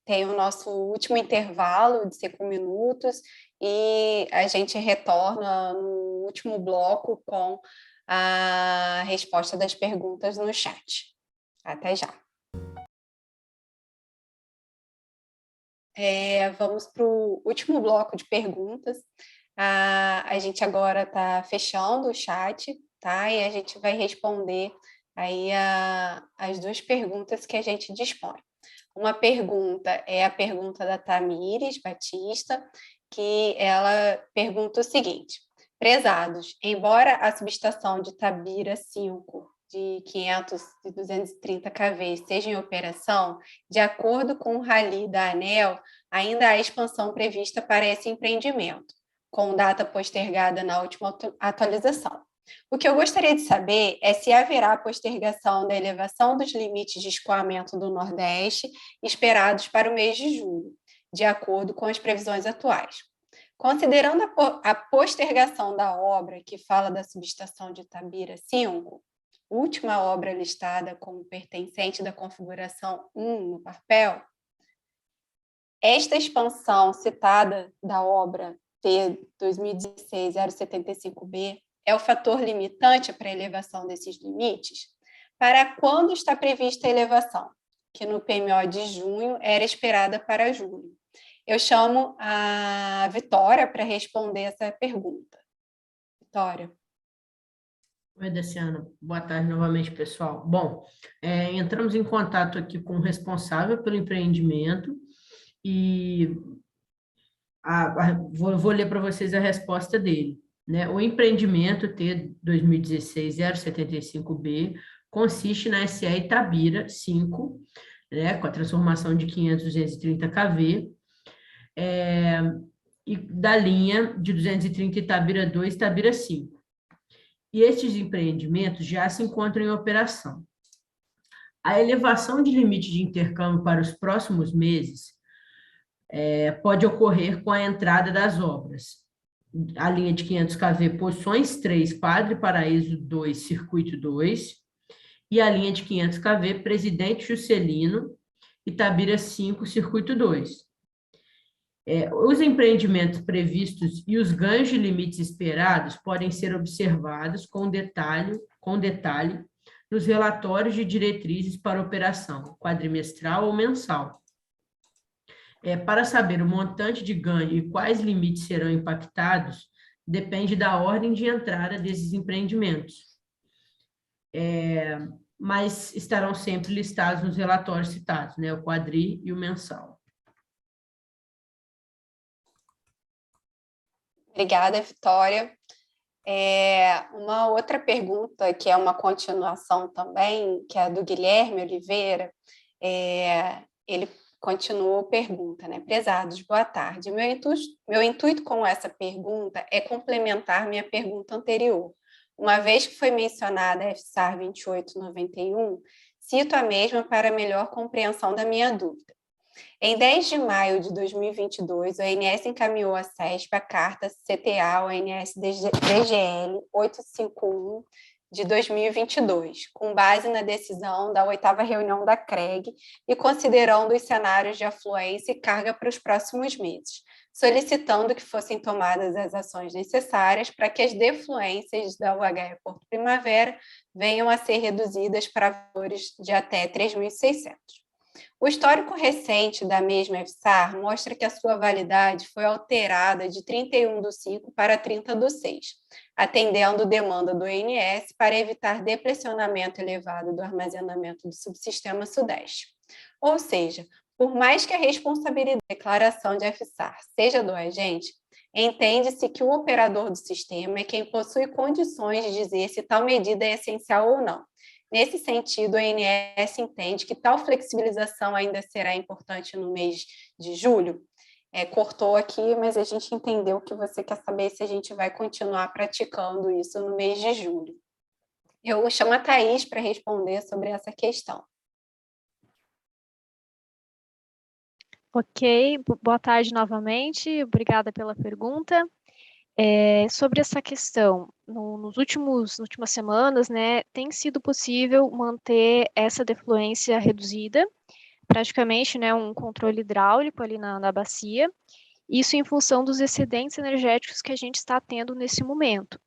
tem o nosso último intervalo de 5 minutos e a gente retorna no último bloco com a resposta das perguntas no chat. Até já. Vamos para o último bloco de perguntas. A gente agora está fechando o chat, tá? E a gente vai responder aí as 2 perguntas que a gente dispõe. Uma pergunta é a pergunta da Tamires Batista, que ela pergunta o seguinte: prezados, embora a subestação de Tabira 5 de 500 e 230 kV esteja em operação, de acordo com o rally da ANEEL, ainda há expansão prevista para esse empreendimento, com data postergada na última atualização. O que eu gostaria de saber é se haverá postergação da elevação dos limites de escoamento do Nordeste esperados para o mês de julho, de acordo com as previsões atuais. Considerando a postergação da obra que fala da subestação de Tabira 5, última obra listada como pertencente da configuração 1 no papel, esta expansão citada da obra T 2016-075B é o fator limitante para a elevação desses limites? Para quando está prevista a elevação? Que no PMO de junho era esperada para julho. Eu chamo a Vitória para responder essa pergunta. Vitória. Oi, Daciana. Boa tarde novamente, pessoal. Bom, entramos em contato aqui com o responsável pelo empreendimento e vou ler para vocês a resposta dele. Né? O empreendimento T 2016-075B consiste na SE Itabira 5, né, com a transformação de 500-230 kV, e da linha de 230 Itabira 2 e Itabira 5. E estes empreendimentos já se encontram em operação. A elevação de limite de intercâmbio para os próximos meses pode ocorrer com a entrada das obras. A linha de 500 kV, Poções 3, Padre Paraíso 2, Circuito 2, e a linha de 500 kV, Presidente Juscelino, Itabira 5, Circuito 2. Os empreendimentos previstos e os ganhos de limites esperados podem ser observados com detalhe nos relatórios de diretrizes para operação, quadrimestral ou mensal. Para saber o montante de ganho e quais limites serão impactados, depende da ordem de entrada desses empreendimentos. Mas estarão sempre listados nos relatórios citados, né, o quadri e o mensal. Obrigada, Vitória. Uma outra pergunta, que é uma continuação também, que é do Guilherme Oliveira, ele continuou a pergunta, né? Prezados, boa tarde. Meu intuito com essa pergunta é complementar minha pergunta anterior. Uma vez que foi mencionada a FSAR 2891, cito a mesma para melhor compreensão da minha dúvida. Em 10 de maio de 2022, o ONS encaminhou à CESP a carta CTA-ONS-DGL 851 de 2022, com base na decisão da 8ª reunião da CREG e considerando os cenários de afluência e carga para os próximos meses, solicitando que fossem tomadas as ações necessárias para que as defluências da UH Porto Primavera venham a ser reduzidas para valores de até 3.600. O histórico recente da mesma FSAR mostra que a sua validade foi alterada de 31/5 para 30/6, atendendo demanda do ONS para evitar depressionamento elevado do armazenamento do subsistema Sudeste. Ou seja, por mais que a responsabilidade da declaração de FSAR seja do agente, entende-se que o operador do sistema é quem possui condições de dizer se tal medida é essencial ou não. Nesse sentido, a ONS entende que tal flexibilização ainda será importante no mês de julho. Cortou aqui, mas a gente entendeu que você quer saber se a gente vai continuar praticando isso no mês de julho. Eu chamo a Thaís para responder sobre essa questão. Ok, boa tarde novamente, obrigada pela pergunta. Sobre essa questão, nas últimas semanas, né, tem sido possível manter essa defluência reduzida, praticamente, né, um controle hidráulico ali na bacia, isso em função dos excedentes energéticos que a gente está tendo nesse momento.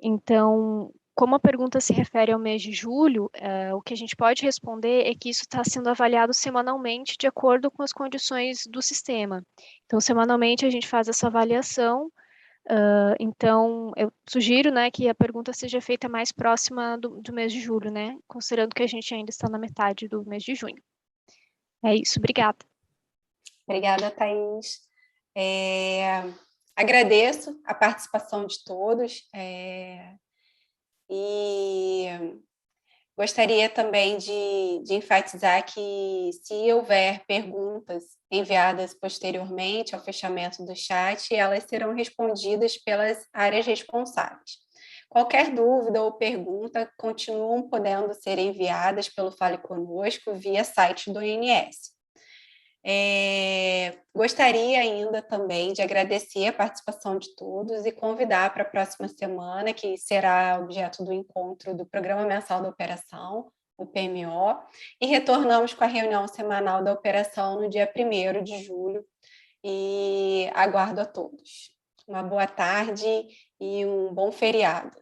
Então, como a pergunta se refere ao mês de julho, o que a gente pode responder é que isso está sendo avaliado semanalmente de acordo com as condições do sistema. Então, semanalmente a gente faz essa avaliação. Então, eu sugiro, né, que a pergunta seja feita mais próxima do mês de julho, né, considerando que a gente ainda está na metade do mês de junho. É isso, obrigada. Obrigada, Thaís. Agradeço a participação de todos e gostaria também de enfatizar que, se houver perguntas enviadas posteriormente ao fechamento do chat, elas serão respondidas pelas áreas responsáveis. Qualquer dúvida ou pergunta continuam podendo ser enviadas pelo Fale Conosco via site do ONS. Gostaria ainda também de agradecer a participação de todos e convidar para a próxima semana, que será objeto do encontro do Programa Mensal da Operação, o PMO, e retornamos com a reunião semanal da operação no dia 1º de julho, e aguardo a todos. Uma boa tarde e um bom feriado.